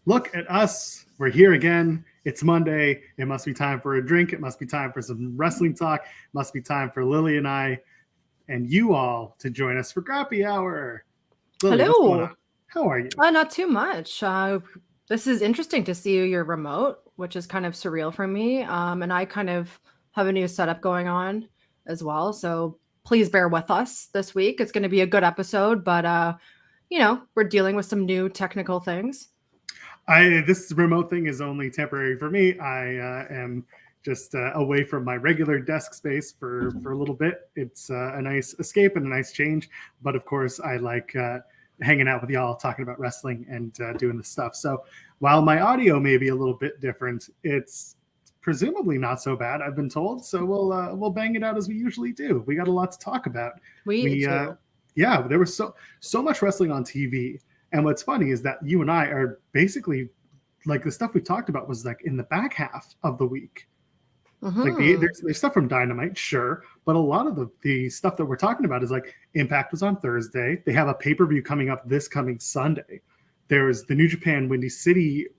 Look at us. We're here again. It's Monday. It must be time for a drink. It must be time for some wrestling talk. It must be time for Lillie and I and you all to join us for Grappy Hour. Lillie, what's going on? Hello. How are you? Not too much. This is interesting to see your remote, which is kind of surreal for me. And I kind of have a new setup going on as well. So please bear with us this week. It's going to be a good episode, but we're dealing with some new technical things. This remote thing is only temporary for me. I am just away from my regular desk space for a little bit. It's a nice escape and a nice change. But of course, I like hanging out with y'all, talking about wrestling and doing this stuff. So while my audio may be a little bit different, it's presumably not so bad, I've been told. So we'll bang it out as we usually do. We got a lot to talk about. Yeah, there was so much wrestling on TV. And what's funny is that you and I are basically like the stuff we talked about was like in the back half of the week. Mm-hmm. Like there's stuff from Dynamite, sure, but a lot of the stuff that we're talking about is like Impact was on Thursday. They have a pay-per-view coming up this coming Sunday. There's the New Japan Windy City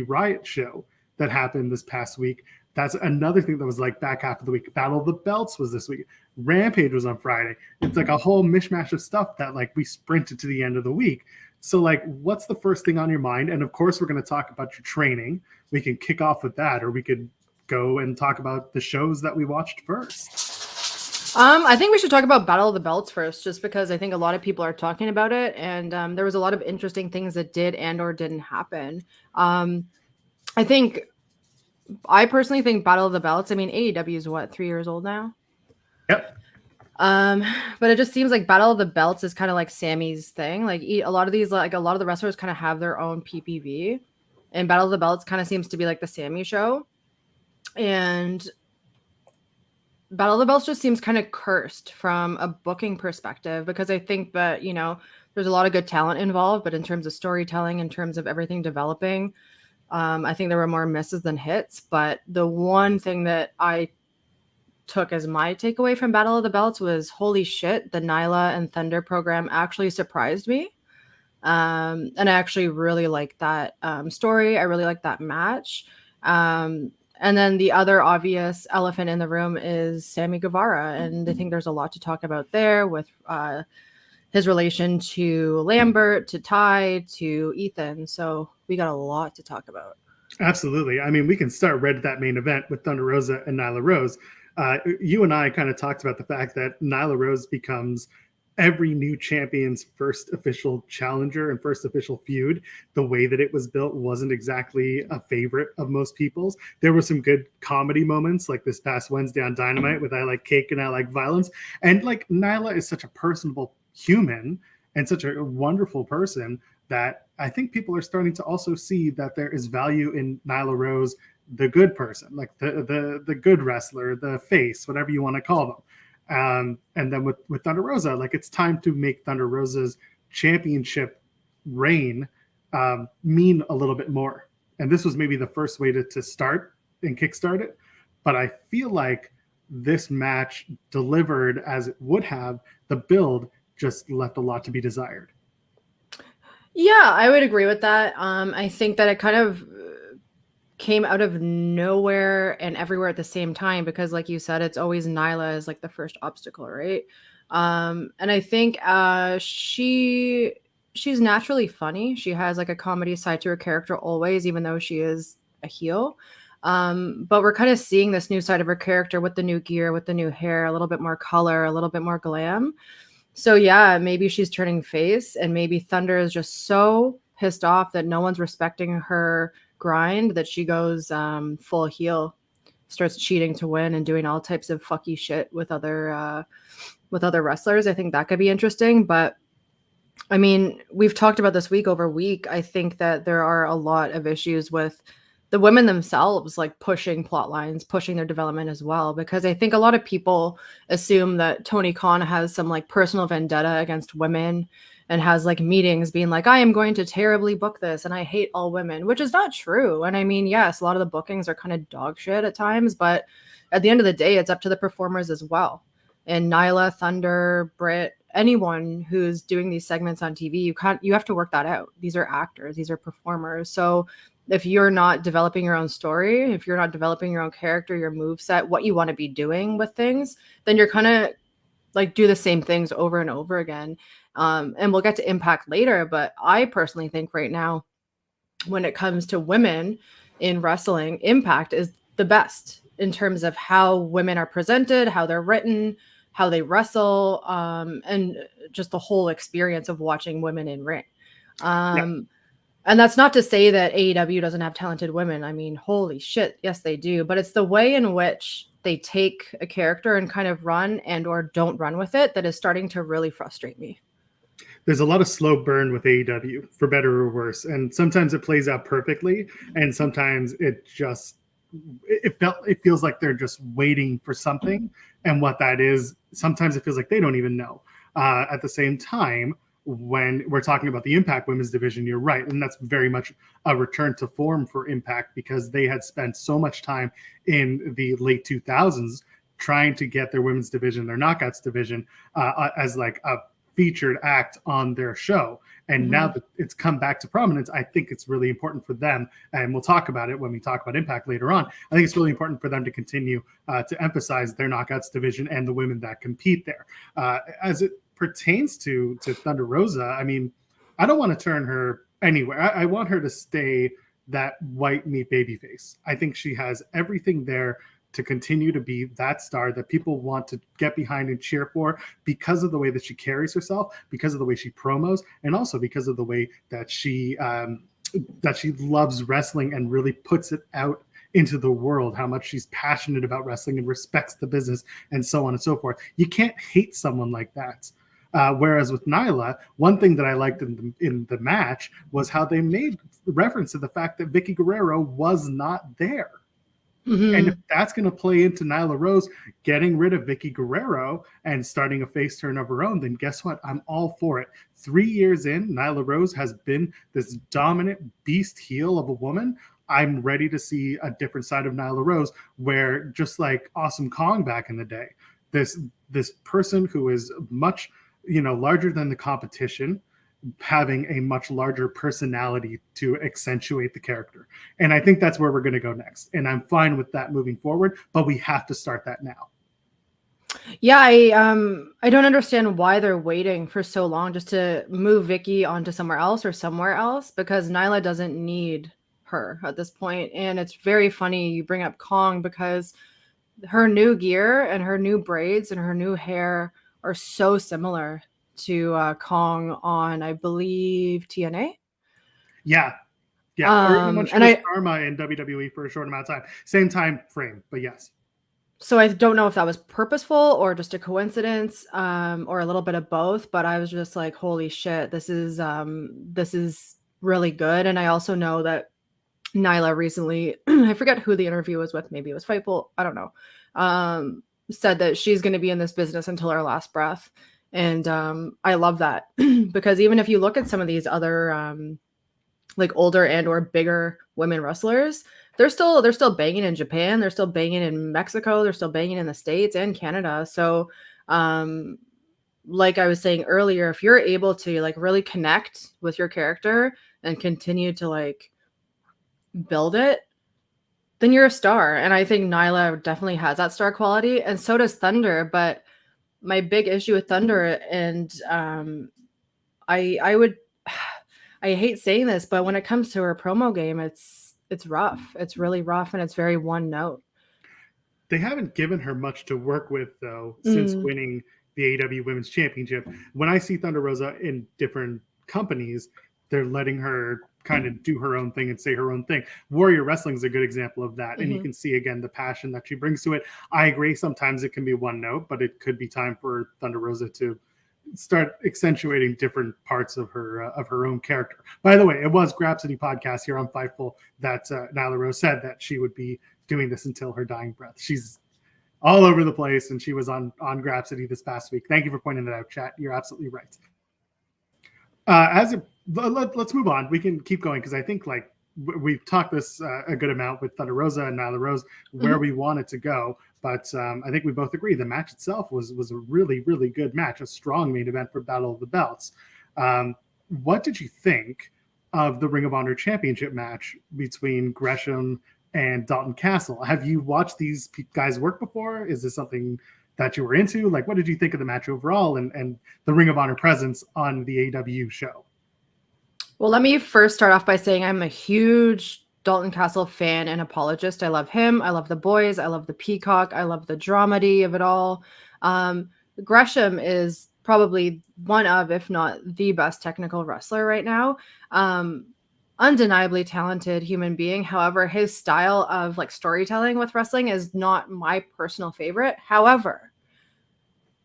Riot show that happened this past week. That's another thing that was like back half of the week. Battle of the Belts was this week. Rampage was on Friday. It's like a whole mishmash of stuff that like we sprinted to the end of the week. So like, what's the first thing on your mind? And of course, we're going to talk about your training. We can kick off with that, or we could go and talk about the shows that we watched first. I think we should talk about Battle of the Belts first, just because I think a lot of people are talking about it, and there was a lot of interesting things that did and or didn't happen. I personally think Battle of the Belts, I mean, AEW is what, 3 years old now? Yep. But it just seems like Battle of the Belts is kind of like Sammy's thing. Like a lot of the wrestlers kind of have their own PPV, and Battle of the Belts kind of seems to be like the Sammy show. And Battle of the Belts just seems kind of cursed from a booking perspective, because I think that, there's a lot of good talent involved, but in terms of storytelling, in terms of everything developing, I think there were more misses than hits. But the one thing that I took as my takeaway from Battle of the Belts was, holy shit, the Nyla and Thunder program actually surprised me. And I actually really liked that story. I really liked that match. And then the other obvious elephant in the room is Sammy Guevara. And I think there's a lot to talk about there with his relation to Lambert, to Ty, to Ethan. So we got a lot to talk about. Absolutely. I mean, we can start right at that main event with Thunder Rosa and Nyla Rose. You and I kind of talked about the fact that Nyla Rose becomes every new champion's first official challenger and first official feud. The way that it was built wasn't exactly a favorite of most people's. There were some good comedy moments, like this past Wednesday on Dynamite with I Like Cake and I Like Violence. And like, Nyla is such a personable human and such a wonderful person that I think people are starting to also see that there is value in Nyla Rose, the good person, like the good wrestler, the face, whatever you want to call them. And then with Thunder Rosa, like, it's time to make Thunder Rosa's championship reign mean a little bit more. And this was maybe the first way to start and kickstart it. But I feel like this match delivered as it would have. The build just left a lot to be desired. Yeah, I would agree with that. I think that it kind of came out of nowhere and everywhere at the same time, because like you said, it's always Nyla as like the first obstacle, right? And I think she's naturally funny. She has like a comedy side to her character always, even though she is a heel. But we're kind of seeing this new side of her character with the new gear, with the new hair, a little bit more color, a little bit more glam. So yeah, maybe she's turning face, and maybe Thunder is just so pissed off that no one's respecting her grind that she goes full heel, starts cheating to win and doing all types of fucky shit with other wrestlers. I think that could be interesting. But I mean, we've talked about this week over week. I think that there are a lot of issues with the women themselves, like pushing plot lines, pushing their development as well, because I think a lot of people assume that Tony Khan has some like personal vendetta against women and has like meetings being like, I am going to terribly book this and I hate all women, which is not true. And I mean, yes, a lot of the bookings are kind of dog shit at times, but at the end of the day, it's up to the performers as well. And Nyla, Thunder, Britt, anyone who's doing these segments on TV, you have to work that out. These are actors, these are performers. So if you're not developing your own story, if you're not developing your own character, your moveset, what you want to be doing with things, then you're kind of like do the same things over and over again. And we'll get to Impact later, but I personally think right now, when it comes to women in wrestling, Impact is the best in terms of how women are presented, how they're written, how they wrestle, and just the whole experience of watching women in ring. And that's not to say that AEW doesn't have talented women. I mean, holy shit, yes, they do. But it's the way in which they take a character and kind of run and or don't run with it that is starting to really frustrate me. There's a lot of slow burn with AEW, for better or worse. And sometimes it plays out perfectly. And sometimes it feels like they're just waiting for something. And what that is, sometimes it feels like they don't even know. At the same time, when we're talking about the Impact Women's Division, you're right. And that's very much a return to form for Impact, because they had spent so much time in the late 2000s trying to get their women's division, their Knockouts division, as like a featured act on their show. And now that it's come back to prominence, I think it's really important for them, and we'll talk about it when we talk about Impact later on. I think it's really important for them to continue to emphasize their Knockouts division and the women that compete there. As it pertains to Thunder Rosa, I mean, I don't want to turn her anywhere. I want her to stay that white meat babyface. I think she has everything there to continue to be that star that people want to get behind and cheer for, because of the way that she carries herself, because of the way she promos, and also because of the way that she loves wrestling and really puts it out into the world, how much she's passionate about wrestling and respects the business and so on and so forth. You can't hate someone like that. Whereas with Nyla, one thing that I liked in the match was how they made reference to the fact that Vicky Guerrero was not there. And if that's going to play into Nyla Rose getting rid of Vicky Guerrero and starting a face turn of her own, then guess what? I'm all for it. 3 years in, Nyla Rose has been this dominant beast heel of a woman. I'm ready to see a different side of Nyla Rose, where just like Awesome Kong back in the day, this person who is much larger than the competition, having a much larger personality to accentuate the character. And I think that's where we're going to go next. And I'm fine with that moving forward, but we have to start that now. Yeah, I don't understand why they're waiting for so long just to move Vicky onto somewhere else, because Nyla doesn't need her at this point. And it's very funny you bring up Kong, because her new gear and her new braids and her new hair are so similar to Kong on, I believe, TNA. Yeah. Or when she was Karma in WWE for a short amount of time. Same time frame, but yes. So I don't know if that was purposeful or just a coincidence, or a little bit of both, but I was just like, holy shit, this is really good. And I also know that Nyla recently, I forget who the interview was with, maybe it was Fightful, I don't know, said that she's going to be in this business until her last breath. And I love that, because even if you look at some of these other like older and or bigger women wrestlers, they're still banging in Japan, they're still banging in Mexico, they're still banging in the States and Canada. So like I was saying earlier, if you're able to like really connect with your character and continue to like build it, then you're a star. And I think Nyla definitely has that star quality, and so does Thunder. But my big issue with Thunder, and I hate saying this, but when it comes to her promo game, it's rough. It's really rough, and it's very one note. They haven't given her much to work with, though, since winning the AEW Women's Championship. When I see Thunder Rosa in different companies, they're letting her kind of do her own thing and say her own thing. Warrior Wrestling is a good example of that. And you can see, again, the passion that she brings to it. I agree. Sometimes it can be one note, but it could be time for Thunder Rosa to start accentuating different parts of her own character. By the way, it was Grapsity podcast here on Fightful that Nyla Rose said that she would be doing this until her dying breath. She's all over the place, and she was on Grapsity this past week. Thank you for pointing that out, chat. You're absolutely right. Let's move on. We can keep going, because I think like we've talked this a good amount with Thunder Rosa and Nyla Rose where we want it to go. But I think we both agree the match itself was a really, really good match, a strong main event for Battle of the Belts. What did you think of the Ring of Honor Championship match between Gresham and Dalton Castle? Have you watched these guys work before? Is this something that you were into? Like, what did you think of the match overall and the Ring of Honor presence on the AEW show? Well, let me first start off by saying I'm a huge Dalton Castle fan and apologist. I love him. I love the boys. I love the Peacock. I love the dramedy of it all. Gresham is probably one of, if not the best technical wrestler right now. Undeniably talented human being. However, his style of like storytelling with wrestling is not my personal favorite. However,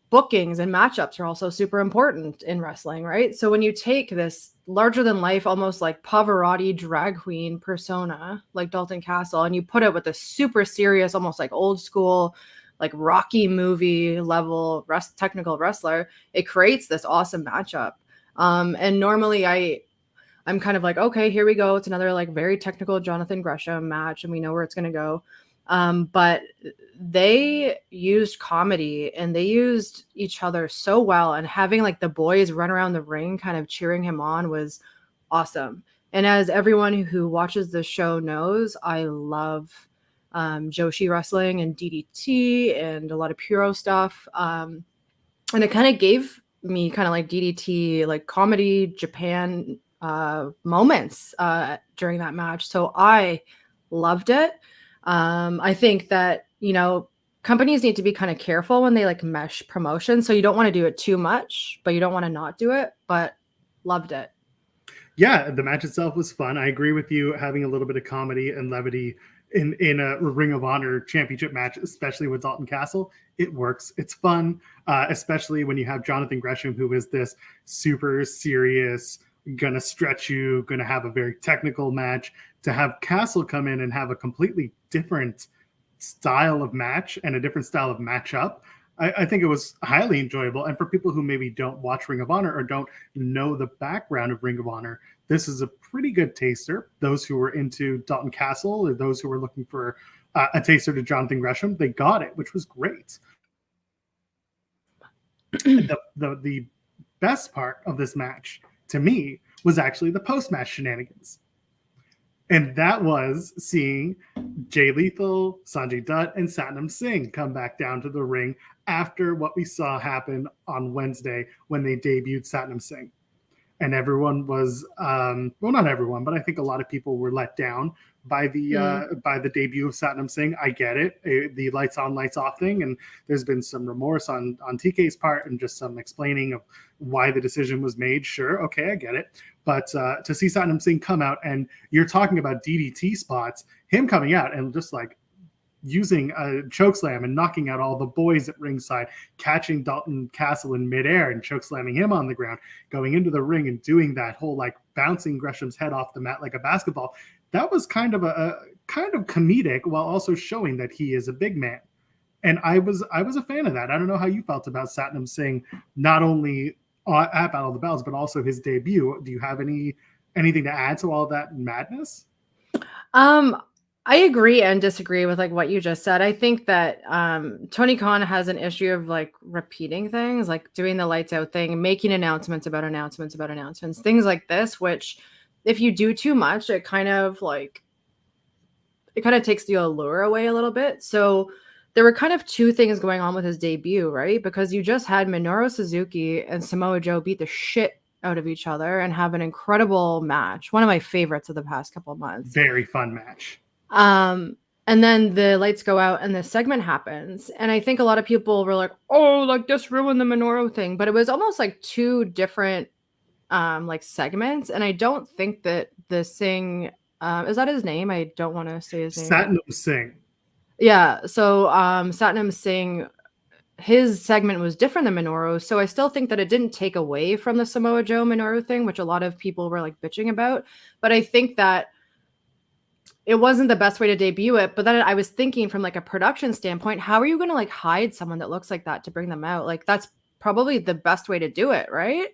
bookings and matchups are also super important in wrestling, right? So when you take this larger than life, almost like Pavarotti drag queen persona, like Dalton Castle, and you put it with a super serious, almost like old school, like Rocky movie level technical wrestler, it creates this awesome matchup. And normally I'm kind of like, okay, here we go. It's another like very technical Jonathan Gresham match, and we know where it's going to go. But they used comedy and they used each other so well, and having like the boys run around the ring kind of cheering him on was awesome. And as everyone who watches the show knows, I love Joshi wrestling and DDT and a lot of Puro stuff. And it kind of gave me kind of like DDT, like comedy Japan moments during that match. So I loved it. I think that, you know, companies need to be kind of careful when they like mesh promotion. So you don't want to do it too much, but you don't want to not do it, but loved it. Yeah, the match itself was fun. I agree with you, having a little bit of comedy and levity in a Ring of Honor championship match, especially with Dalton Castle. It works. It's fun, especially when you have Jonathan Gresham, who is this super serious, gonna stretch you, gonna have a very technical match. To have Castle come in and have a completely different style of match and a different style of matchup, I think it was highly enjoyable. And for people who maybe don't watch Ring of Honor or don't know the background of Ring of Honor, this is a pretty good taster. Those who were into Dalton Castle or those who were looking for a taster to Jonathan Gresham, they got it, which was great. The best part of this match, to me, was actually the post-match shenanigans. And that was seeing Jay Lethal, Sanjay Dutt, and Satnam Singh come back down to the ring after what we saw happen on Wednesday when they debuted Satnam Singh. And everyone was, well, not everyone, but I think a lot of people were let down by the debut of Satnam Singh. I get it, the lights on, lights off thing, and there's been some remorse on TK's part and just some explaining of why the decision was made. Sure, okay, I get it. But to see Satnam Singh come out, and you're talking about DDT spots, him coming out and just like using a chokeslam and knocking out all the boys at ringside, catching Dalton Castle in midair and chokeslamming him on the ground, going into the ring and doing that whole like bouncing Gresham's head off the mat like a basketball. That was kind of comedic while also showing that he is a big man. And I was a fan of that. I don't know how you felt about Satnam Singh, not only at Battle of the Bells, but also his debut. Do you have anything to add to all of that madness? I agree and disagree with like what you just said. I think that Tony Khan has an issue of like repeating things, like doing the lights out thing, making announcements about announcements, things like this, which if you do too much, it kind of takes the allure away a little bit. So there were kind of two things going on with his debut, right? Because you just had Minoru Suzuki and Samoa Joe beat the shit out of each other and have an incredible match. One of my favorites of the past couple of months. Very fun match. And then the lights go out and this segment happens. And I think a lot of people were like, oh, like this ruined the Minoru thing. But it was almost like two different like segments. And I don't think that the Singh, is that his name? I don't want to say his name. Satnam Singh. Yeah. So Satnam Singh, his segment was different than Minoru. So I still think that it didn't take away from the Samoa Joe Minoru thing, which a lot of people were like bitching about. But I think that it wasn't the best way to debut it. But then I was thinking from like a production standpoint, how are you going to like hide someone that looks like that to bring them out? Like that's probably the best way to do it, right?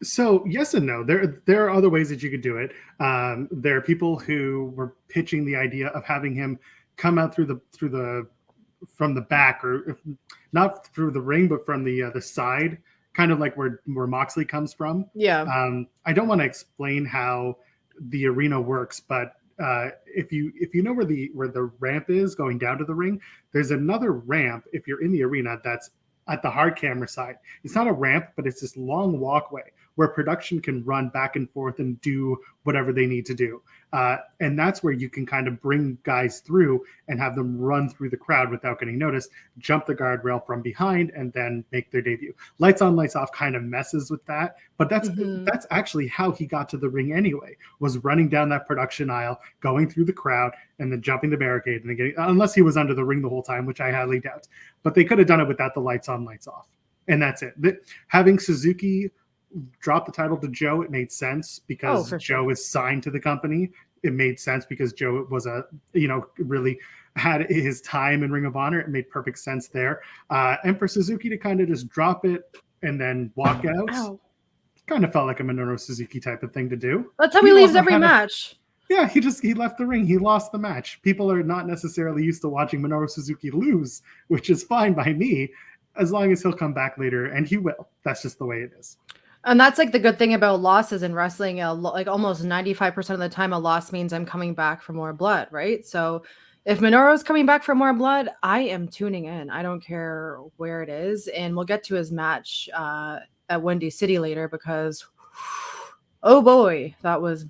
So yes and no. There are other ways that you could do it. There are people who were pitching the idea of having him come out through the from the back, or if, not through the ring, but from the side, kind of like where Moxley comes from. Yeah. I don't want to explain how the arena works, but if you know where the ramp is going down to the ring, there's another ramp if you're in the arena that's at the hard camera side. It's not a ramp, but it's this long walkway where production can run back and forth and do whatever they need to do. And that's where you can kind of bring guys through and have them run through the crowd without getting noticed, jump the guardrail from behind, and then make their debut. Lights on, lights off kind of messes with that, but that's actually how he got to the ring anyway, was running down that production aisle, going through the crowd, and then jumping the barricade, and then getting, unless he was under the ring the whole time, which I highly doubt. But they could have done it without the lights on, lights off. And that's it. Having Suzuki drop the title to Joe, it made sense because Joe is signed to the company. It made sense because Joe was really had his time in Ring of Honor. It made perfect sense there. And for Suzuki to kind of just drop it and then walk out, kind of felt like a Minoru Suzuki type of thing to do. That's how he leaves every match. Yeah, he left the ring. He lost the match. People are not necessarily used to watching Minoru Suzuki lose, which is fine by me, as long as he'll come back later, and he will. That's just the way it is. And that's like the good thing about losses in wrestling. Like almost 95% of the time, a loss means I'm coming back for more blood, right? So if Minoru's coming back for more blood, I am tuning in. I don't care where it is. And we'll get to his match at Windy City later because, oh boy, that was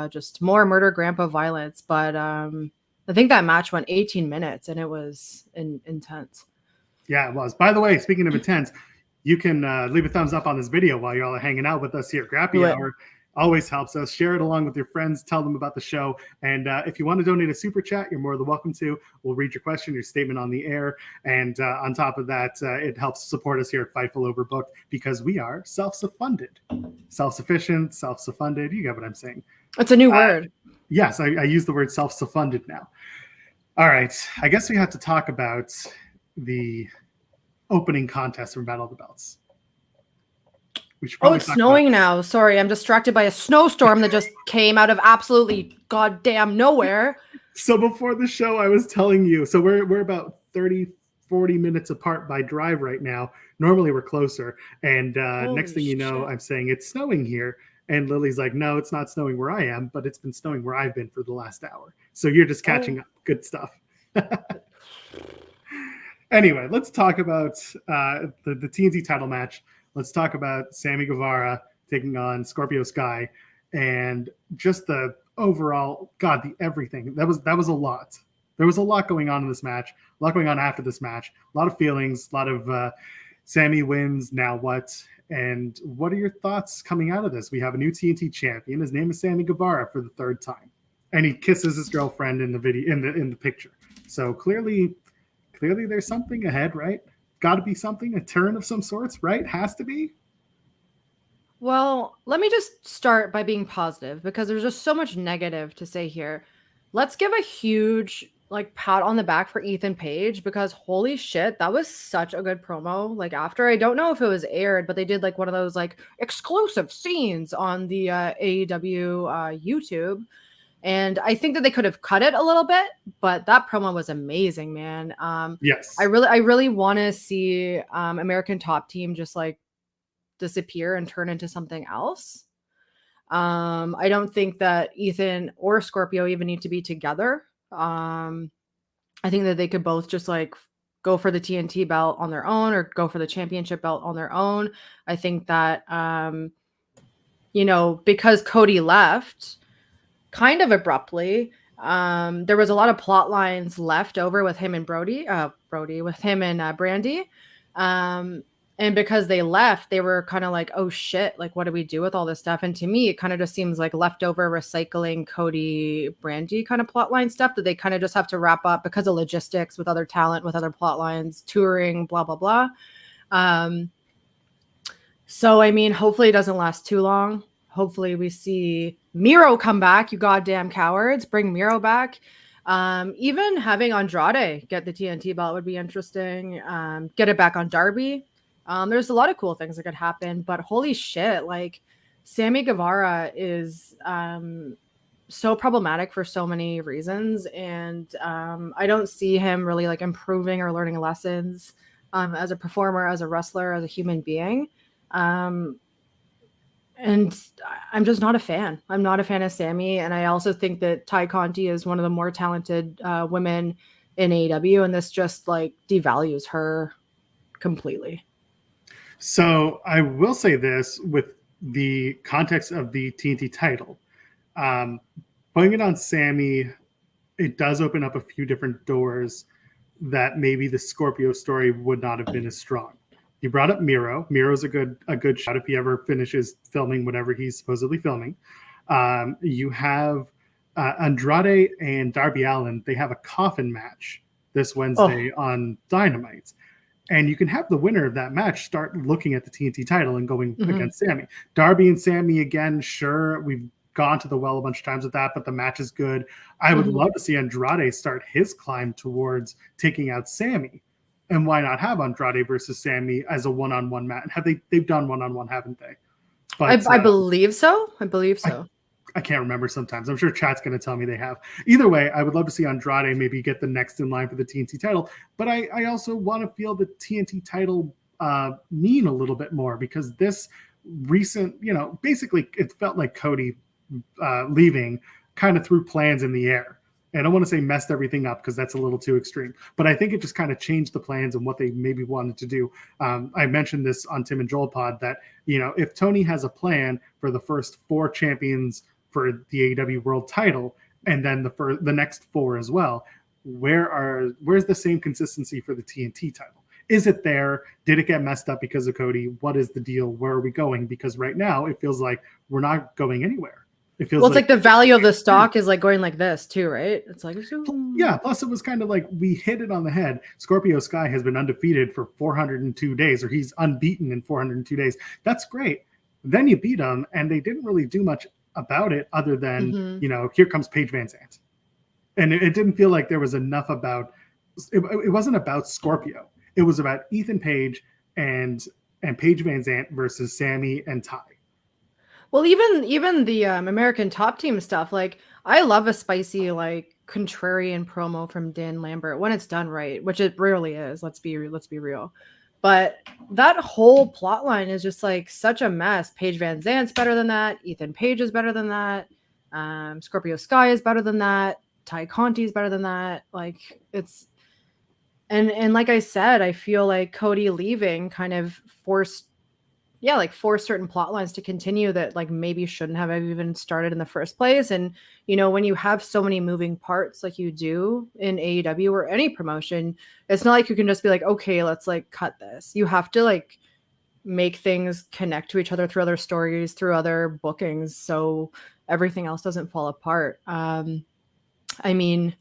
just more murder grandpa violence. But I think that match went 18 minutes and it was intense. Yeah, it was. By the way, speaking of intense, you can leave a thumbs up on this video while you're all hanging out with us here. Grappy Hour always helps us. Share it along with your friends. Tell them about the show. And if you want to donate a super chat, you're more than welcome to. We'll read your question, your statement on the air. And on top of that, it helps support us here at Fightful Overbooked because we are self-funded. Self-sufficient, self-funded. You get what I'm saying. It's a new word. Yes, I use the word self-funded now. All right. I guess we have to talk about the opening contest from Battle of the Belts. It's snowing now. Sorry, I'm distracted by a snowstorm that just came out of absolutely goddamn nowhere. So before the show, I was telling you, so we're about 30, 40 minutes apart by drive right now. Normally we're closer. And next thing you know, I'm saying it's snowing here. And Lily's like, no, it's not snowing where I am, but it's been snowing where I've been for the last hour. So you're just catching up. Good stuff. Anyway, let's talk about the TNT title match. Let's talk about Sammy Guevara taking on Scorpio Sky, and just the overall, the everything. That was a lot. There was a lot going on in this match. A lot going on after this match. A lot of feelings. A lot of Sammy wins. Now what? And what are your thoughts coming out of this? We have a new TNT champion. His name is Sammy Guevara for the third time, and he kisses his girlfriend in the video in the picture. So clearly there's something ahead, right? Got to be something, a turn of some sorts, right? Has to be. Well, let me just start by being positive because there's just so much negative to say here. Let's give a huge pat on the back for Ethan Page because holy shit, that was such a good promo. After, I don't know if it was aired, but they did one of those exclusive scenes on the AEW YouTube. And I think that they could have cut it a little bit, but that promo was amazing, man. Yes. I really want to see American Top Team just disappear and turn into something else. I don't think that Ethan or Scorpio even need to be together. I think that they could both just go for the TNT belt on their own or go for the championship belt on their own. I think that, because Cody left kind of abruptly, there was a lot of plot lines left over with him and Brandy. And because they left, they were kind of oh shit, what do we do with all this stuff? And to me, it kind of just seems like leftover recycling Cody Brandy kind of plotline stuff that they kind of just have to wrap up because of logistics with other talent, with other plot lines, touring, blah, blah, blah. So, I mean, hopefully it doesn't last too long. Hopefully we see Miro come back, you goddamn cowards. Bring Miro back. Even having Andrade get the TNT belt would be interesting. Get it back on Darby. There's a lot of cool things that could happen, but holy shit, Sammy Guevara is so problematic for so many reasons, and I don't see him really like improving or learning lessons as a performer, as a wrestler, as a human being. And I'm just not a fan. I'm not a fan of Sammy, and I also think that Ty Conti is one of the more talented women in AEW, and this just like devalues her completely. So I will say this with the context of the TNT title. Putting it on Sammy, it does open up a few different doors that maybe the Scorpio story would not have been as strong. You brought up Miro. Miro's a good shot if he ever finishes filming whatever he's supposedly filming. You have Andrade and Darby Allin. They have a coffin match this Wednesday on Dynamite. And you can have the winner of that match start looking at the TNT title and going against Sammy. Darby and Sammy again, sure, we've gone to the well a bunch of times with that, but the match is good. I would love to see Andrade start his climb towards taking out Sammy. And why not have Andrade versus Sammy as a one-on-one match? They've done one-on-one, haven't they? But I believe so. I can't remember sometimes. I'm sure chat's going to tell me they have. Either way, I would love to see Andrade maybe get the next in line for the TNT title. But I also want to feel the TNT title mean a little bit more, because this recent, basically it felt like Cody leaving kind of threw plans in the air. And I don't want to say messed everything up, because that's a little too extreme. But I think it just kind of changed the plans and what they maybe wanted to do. I mentioned this on Tim and Joel Pod that, if Tony has a plan for the first 4 champions for the AEW World title, and then the next 4 as well, where's the same consistency for the TNT title? Is it there? Did it get messed up because of Cody? What is the deal? Where are we going? Because right now it feels like we're not going anywhere. It feels it's like the value of the stock is like going like this too, right? It's like, yeah. Plus, it was kind of like we hit it on the head. Scorpio Sky has been undefeated for 402 days, or he's unbeaten in 402 days. That's great. Then you beat him, and they didn't really do much about it other than, here comes Paige Van Zandt. And it didn't feel like there was enough about it wasn't about Scorpio. It was about Ethan Page and Paige Van Zandt versus Sammy and Ty. Well, even the American Top Team stuff, like I love a spicy like contrarian promo from Dan Lambert when it's done right, which it rarely is. Let's be real. But that whole plot line is just like such a mess. Paige Van Zandt's better than that. Ethan Page is better than that. Scorpio Sky is better than that. Ty Conti is better than that. Like it's and like I said, I feel like Cody leaving kind of forced certain plot lines to continue that like maybe shouldn't have even started in the first place. And, when you have so many moving parts like you do in AEW or any promotion, it's not like you can just be like, okay, let's like cut this. You have to like make things connect to each other through other stories, through other bookings, so everything else doesn't fall apart. I mean,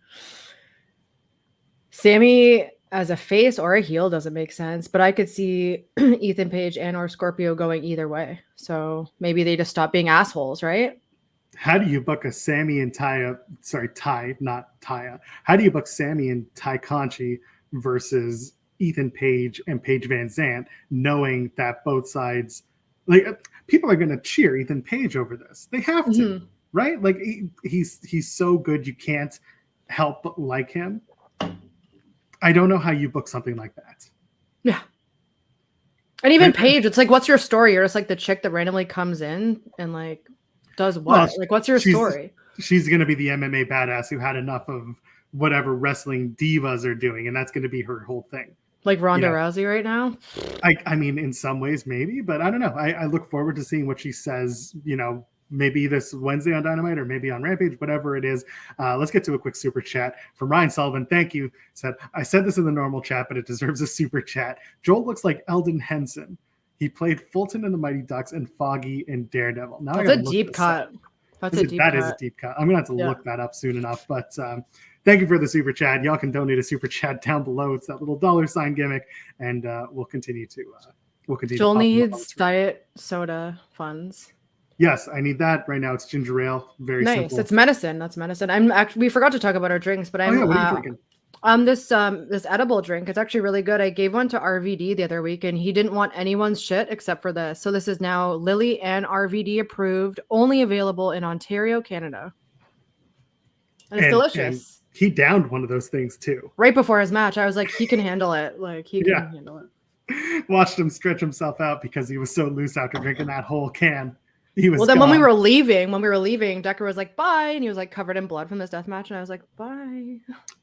Sammy as a face or a heel doesn't make sense, but I could see Ethan Page and or Scorpio going either way. So maybe they just stop being assholes, right? How do you book a Sammy and Ty, not Taya. How do you book Sammy and Ty Conti versus Ethan Page and Paige Van Zandt, knowing that both sides, like, people are going to cheer Ethan Page over this? They have to, right? Like he's so good, you can't help but like him. I don't know how you book something like that. Yeah. And even Paige, it's like, what's your story? You're just like the chick that randomly comes in and like does what? Well, like, what's your story? She's going to be the MMA badass who had enough of whatever wrestling divas are doing, and that's going to be her whole thing. Like Ronda Rousey right now? I mean, in some ways, maybe, but I don't know. I look forward to seeing what she says, maybe this Wednesday on Dynamite or maybe on Rampage, whatever it is. Let's get to a quick super chat from Ryan Sullivan. Thank you. I said this in the normal chat, but it deserves a super chat. Joel looks like Eldon Henson. He played Fulton in the Mighty Ducks and Foggy in Daredevil. Now that's a deep cut. That is a deep cut. I'm going to have to look that up soon enough. But thank you for the super chat. Y'all can donate a super chat down below. It's that little $ gimmick. And we'll continue to Joel needs diet soda funds. Yes, I need that right now. It's ginger ale. Very nice. Simple. It's medicine. That's medicine. We forgot to talk about our drinks, but what are you drinking? This edible drink, it's actually really good. I gave one to RVD the other week and he didn't want anyone's shit except for this. So this is now Lillie and RVD approved, only available in Ontario, Canada. And it's delicious. And he downed one of those things too. Right before his match, I was like, he can handle it. Like, he can handle it. Watched him stretch himself out because he was so loose after drinking that whole can. He was. Well, then gone. when we were leaving, Decker was like, bye. And he was like covered in blood from this death match. And I was like, bye.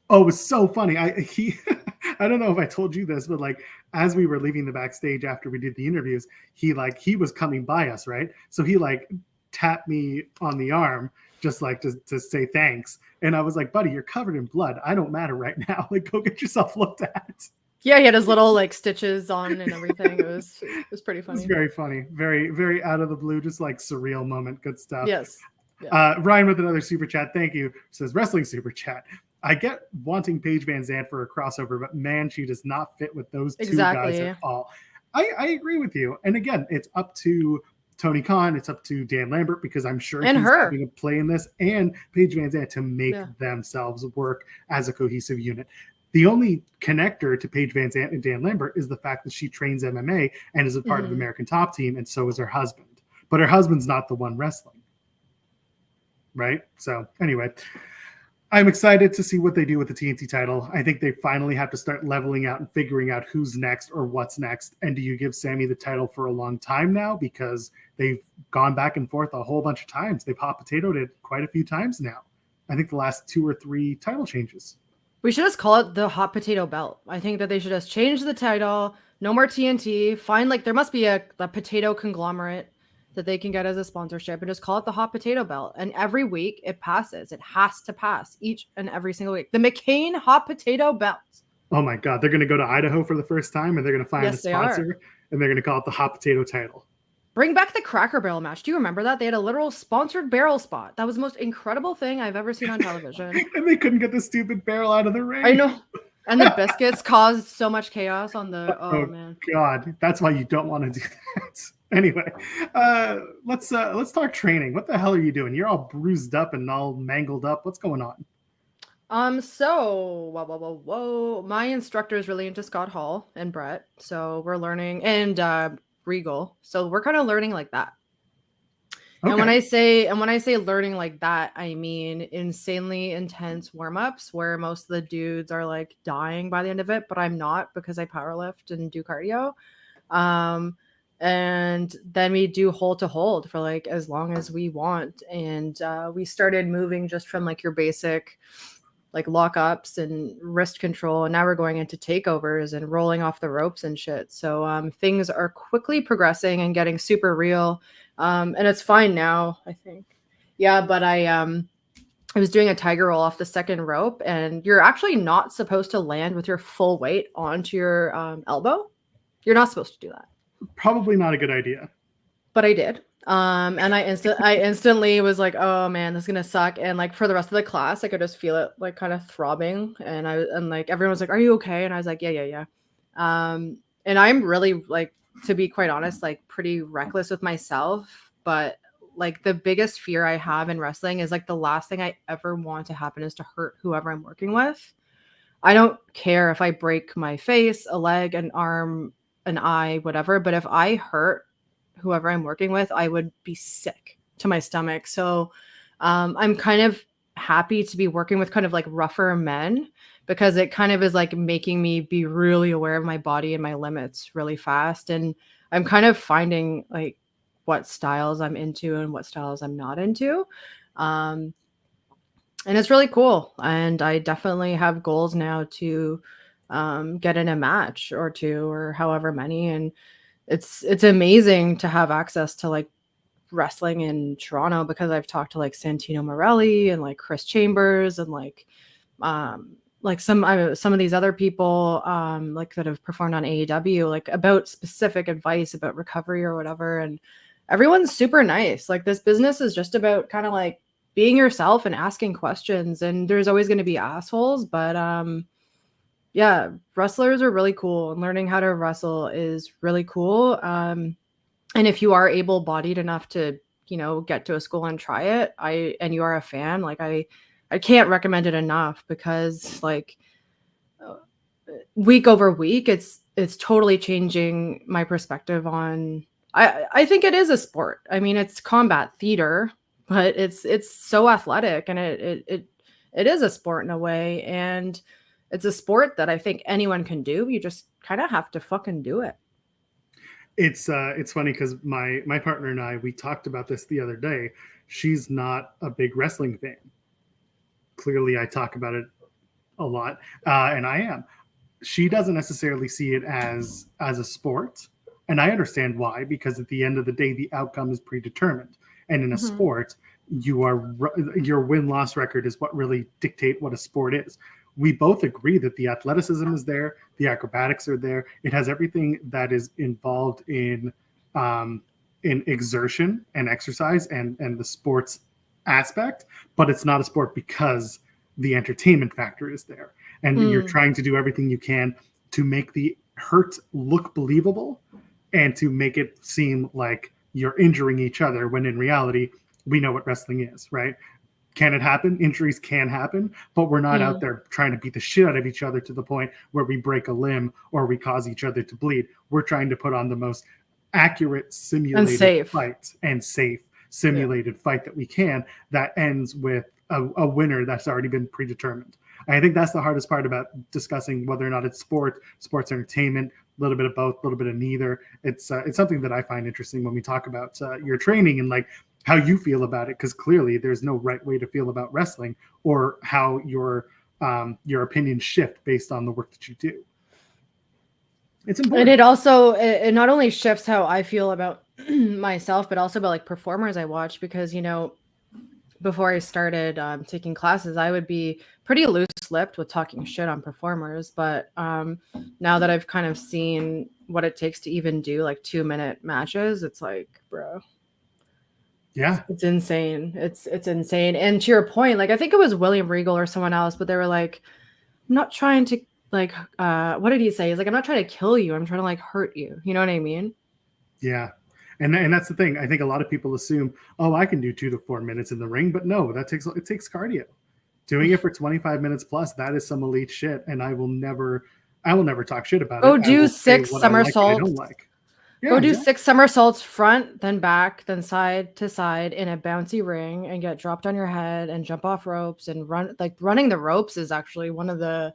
Oh, it was so funny. I don't know if I told you this, but like as we were leaving the backstage after we did the interviews, he was coming by us, right? So he like tapped me on the arm just like to say thanks. And I was like, buddy, you're covered in blood. I don't matter right now. Like, go get yourself looked at. Yeah, he had his little like stitches on and everything. It was pretty funny. It's very funny. Very, very out of the blue, just like surreal moment. Good stuff. Yes. Yeah. Ryan with another super chat. Thank you. Says wrestling super chat. I get wanting Paige Van Zandt for a crossover, but man, she does not fit with those two guys at all. I agree with you. And again, it's up to Tony Khan, it's up to Dan Lambert, because I'm sure he's having a play in this, and Paige Van Zandt to make themselves work as a cohesive unit. The only connector to Paige Van Zandt and Dan Lambert is the fact that she trains MMA and is a part of American Top Team, and so is her husband. But her husband's not the one wrestling. Right? So anyway, I'm excited to see what they do with the TNT title. I think they finally have to start leveling out and figuring out who's next or what's next. And do you give Sammy the title for a long time now? Because they've gone back and forth a whole bunch of times. They've hot potatoed it quite a few times now. I think the last 2 or 3 title changes. We should just call it the hot potato belt. I think that they should just change the title. No more TNT. Find there must be a potato conglomerate that they can get as a sponsorship and just call it the hot potato belt. And every week it passes. It has to pass each and every single week. The McCain hot potato belt. Oh my God. They're going to go to Idaho for the first time and they're going to find a sponsor and they're going to call it the hot potato title. Bring back the Cracker Barrel match. Do you remember that? They had a literal sponsored barrel spot. That was the most incredible thing I've ever seen on television. And they couldn't get the stupid barrel out of the ring. I know. And the biscuits caused so much chaos on the, oh man. God, that's why you don't want to do that. Anyway, let's talk training. What the hell are you doing? You're all bruised up and all mangled up. What's going on? So whoa. My instructor is really into Scott Hall and Brett. So we're learning, and Regal. So we're kind of learning like that. Okay. And when I say learning like that, I mean insanely intense warm-ups where most of the dudes are like dying by the end of it, but I'm not, because I powerlift and do cardio. And then we do hold to hold for like as long as we want. And we started moving just from like your basic like lockups and wrist control, and now we're going into takeovers and rolling off the ropes and shit. So things are quickly progressing and getting super real, and it's fine now, I think. Yeah, but I was doing a tiger roll off the second rope, and you're actually not supposed to land with your full weight onto your elbow. You're not supposed to do that. Probably not a good idea. But I did. And I instantly was like, oh man, this is gonna suck. And like for the rest of the class, I could just feel it like kind of throbbing. And like everyone was like, are you okay? And I was like, yeah. And I'm really, like, to be quite honest, like pretty reckless with myself. But like the biggest fear I have in wrestling is like the last thing I ever want to happen is to hurt whoever I'm working with. I don't care if I break my face, a leg, an arm, an eye, whatever. But if I hurt whoever I'm working with, I would be sick to my stomach. So I'm kind of happy to be working with kind of like rougher men, because it kind of is like making me be really aware of my body and my limits really fast. And I'm kind of finding like what styles I'm into and what styles I'm not into. And it's really cool. And I definitely have goals now to get in a match or 2 or however many. And it's amazing to have access to like wrestling in Toronto, because I've talked to like Santino Morelli and like Chris Chambers and like some of these other people like that have performed on AEW, like about specific advice about recovery or whatever. And everyone's super nice. Like this business is just about kind of like being yourself and asking questions, and there's always going to be assholes, but yeah, wrestlers are really cool, and learning how to wrestle is really cool. And if you are able-bodied enough to, get to a school and try it, and you are a fan, like I can't recommend it enough, because like week over week, it's totally changing my perspective on. I think it is a sport. I mean, it's combat theater, but it's so athletic, and it is a sport in a way, and it's a sport that I think anyone can do. You just kind of have to fucking do it. It's funny because my partner and I, we talked about this the other day. She's not a big wrestling fan. Clearly, I talk about it a lot, and I am. She doesn't necessarily see it as a sport, and I understand why, because at the end of the day, the outcome is predetermined, and in a sport, your win-loss record is what really dictate what a sport is. We both agree that the athleticism is there, the acrobatics are there. It has everything that is involved in exertion and exercise and the sports aspect, but it's not a sport because the entertainment factor is there, and you're trying to do everything you can to make the hurt look believable and to make it seem like you're injuring each other, when in reality we know what wrestling is, right? Can it happen? Injuries can happen, but we're not out there trying to beat the shit out of each other to the point where we break a limb or we cause each other to bleed. We're trying to put on the most accurate simulated fight and safe simulated fight that we can, that ends with a winner that's already been predetermined. I think that's the hardest part about discussing whether or not it's sports entertainment, a little bit of both, a little bit of neither. It's something that I find interesting when we talk about your training and like how you feel about it, because clearly there's no right way to feel about wrestling, or how your opinions shift based on the work that you do. It's important. And it not only shifts how I feel about myself, but also about like performers I watch, because, you know, before I started taking classes, I would be pretty loose-lipped with talking shit on performers. But now that I've kind of seen what it takes to even do like 2-minute matches, it's like, bro, yeah, it's insane. It's insane. And to your point, like I think it was William Regal or someone else, but they were like, I'm not trying to like, what did he say? He's like, I'm not trying to kill you. I'm trying to like hurt you. You know what I mean? Yeah. And that's the thing. I think a lot of people assume, oh, I can do 2 to 4 minutes in the ring, but no, it takes cardio. Doing it for 25 minutes plus, that is some elite shit. And I will never talk shit about it. Go do 6 somersaults. I don't like. Yeah, go do 6 somersaults front, then back, then side to side in a bouncy ring, and get dropped on your head and jump off ropes and run. Like running the ropes is actually one of the,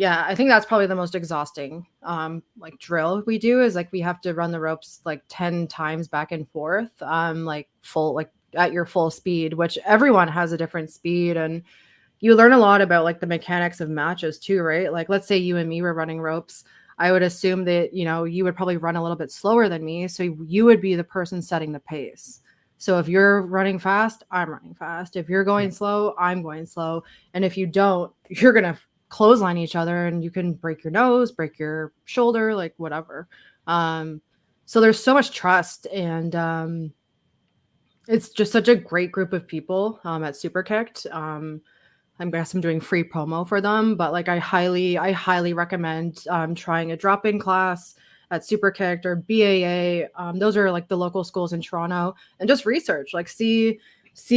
I think that's probably the most exhausting like drill we do, is like we have to run the ropes like 10 times back and forth, like full, like at your full speed, which everyone has a different speed, and you learn a lot about like the mechanics of matches too, right? Like let's say you and me were running ropes. I would assume that, you know, you would probably run a little bit slower than me, so you would be the person setting the pace. So if you're running fast, I'm running fast. If you're going slow, I'm going slow. And if you don't, you're gonna clothesline each other, and you can break your nose, break your shoulder, like whatever. So there's so much trust, and it's just such a great group of people at Superkicked. I guess I'm doing free promo for them, but like I highly recommend trying a drop-in class at Superkicked or BAA. Those are like the local schools in Toronto, and just research, like see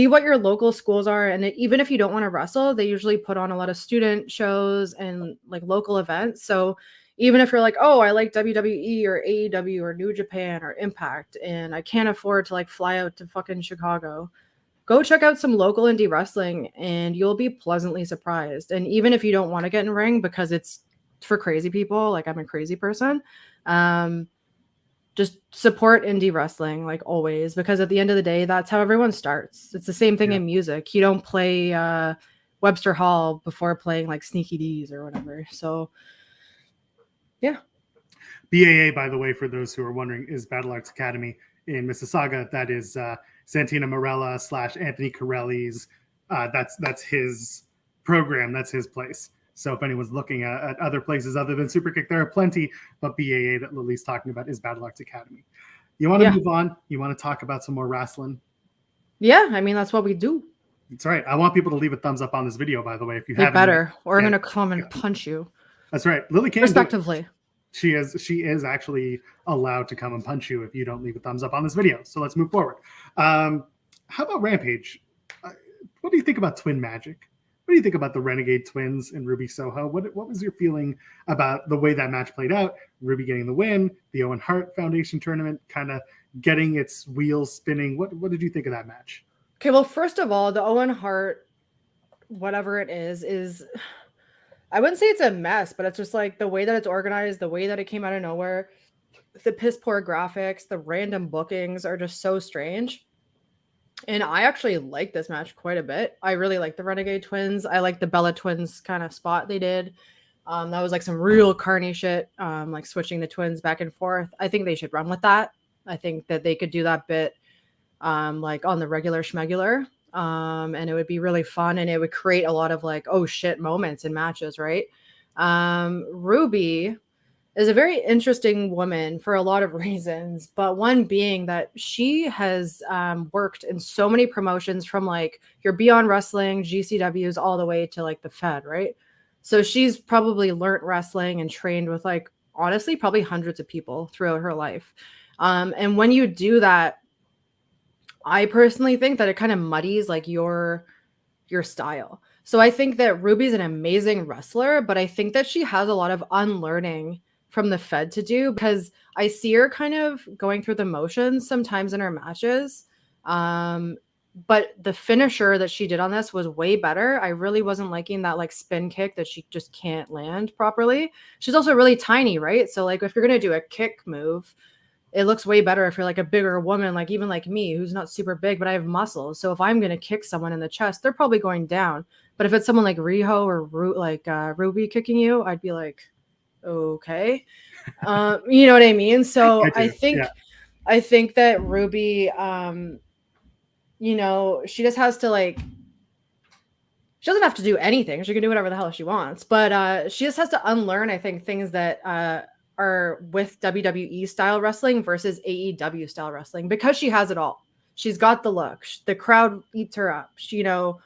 what your local schools are. And even if you don't want to wrestle, they usually put on a lot of student shows and like local events. So even if you're like, oh, I like WWE or AEW or New Japan or Impact, and I can't afford to like fly out to fucking Chicago, go check out some local indie wrestling and you'll be pleasantly surprised. And even if you don't want to get in ring because it's for crazy people, like I'm a crazy person, just support indie wrestling, like always, because at the end of the day, that's how everyone starts. It's the same thing in music. You don't play Webster Hall before playing like Sneaky D's or whatever. So yeah. BAA, by the way, for those who are wondering, is Battle Arts Academy in Mississauga. That is Santina Morella / Anthony Corelli's. That's his program. That's his place. So if anyone's looking at other places other than Superkick, there are plenty, but BAA that Lillie's talking about is Battle Arts Academy. You want to move on? You want to talk about some more wrestling? Yeah, I mean, that's what we do. That's right. I want people to leave a thumbs up on this video, by the way, if you haven't. Better, or I'm going to come and punch you. That's right. Lillie can. Respectively. She is actually allowed to come and punch you if you don't leave a thumbs up on this video. So let's move forward. How about Rampage? What do you think about Twin Magic? What do you think about the Renegade Twins and Ruby Soho? What was your feeling about the way that match played out? Ruby getting the win, the Owen Hart Foundation tournament kind of getting its wheels spinning. What did you think of that match? Okay, well, first of all, the Owen Hart, whatever it is I wouldn't say it's a mess, but it's just like the way that it's organized, the way that it came out of nowhere, the piss poor graphics, the random bookings are just so strange. And I actually like this match quite a bit. I really like the Renegade Twins. I like the Bella Twins kind of spot they did. That was like some real carny shit, like switching the twins back and forth. I think they should run with that. I think that they could do that bit like on the regular schmegular. And it would be really fun, and it would create a lot of like, oh shit moments in matches, right? Ruby is a very interesting woman for a lot of reasons, but one being that she has worked in so many promotions, from like your Beyond Wrestling, GCWs, all the way to like the Fed, right? So she's probably learnt wrestling and trained with like, honestly, probably hundreds of people throughout her life. And when you do that, I personally think that it kind of muddies like your style. So I think that Ruby's an amazing wrestler, but I think that she has a lot of unlearning from the Fed to do, because I see her kind of going through the motions sometimes in her matches. But the finisher that she did on this was way better. I really wasn't liking that like spin kick that she just can't land properly. She's also really tiny, right? So like if you're going to do a kick move, it looks way better if you're like a bigger woman, like even like me, who's not super big, but I have muscles. So if I'm going to kick someone in the chest, they're probably going down. But if it's someone like Riho or Ruby kicking you, I'd be like, okay. You know what I mean? So I think that Ruby, you know, she just has to like, she doesn't have to do anything. She can do whatever the hell she wants, but she just has to unlearn, I think, things that are with WWE style wrestling versus AEW style wrestling, because she has it all. She's got the look. The crowd eats her up. She, you know,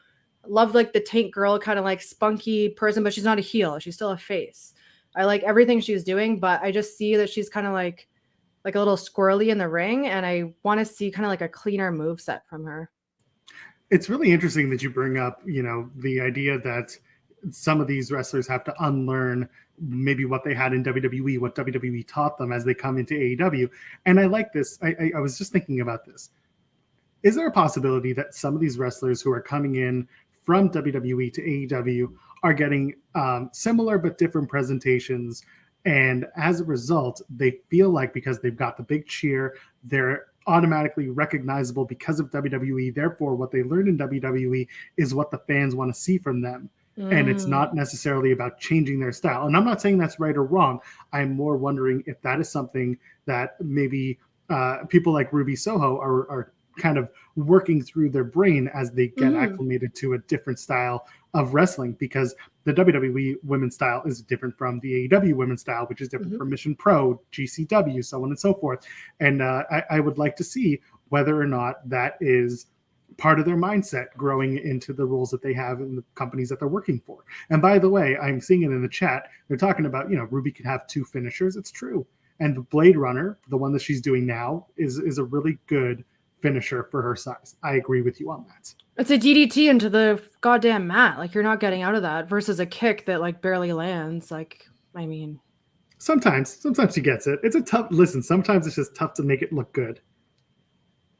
loved like the tank girl, kind of like spunky person, but she's not a heel. She's still a face. I like everything she's doing, but I just see that she's kind of like a little squirrely in the ring, and I want to see kind of like a cleaner move set from her. It's really interesting that you bring up, you know, the idea that some of these wrestlers have to unlearn maybe what they had in WWE, what WWE taught them as they come into AEW. And I like this. I was just thinking about this. Is there a possibility that some of these wrestlers who are coming in from WWE to AEW are getting similar but different presentations, and as a result, they feel like because they've got the big cheer, they're automatically recognizable because of WWE. Therefore, what they learned in WWE is what the fans want to see from them. And it's not necessarily about changing their style. And I'm not saying that's right or wrong. I'm more wondering if that is something that maybe people like Ruby Soho are kind of working through their brain as they get acclimated to a different style of wrestling, because the WWE women's style is different from the AEW women's style, which is different from Mission Pro, GCW, so on and so forth. And I would like to see whether or not that is part of their mindset growing into the roles that they have in the companies that they're working for. And by the way, I'm seeing it in the chat. They're talking about, you know, Ruby can have two finishers. It's true. And the Blade Runner, the one that she's doing now, is a really good finisher for her size. I agree with you on that. It's a DDT into the goddamn mat. Like, you're not getting out of that, versus a kick that like barely lands. Like, I mean, sometimes she gets it. It's a tough listen. Sometimes it's just tough to make it look good.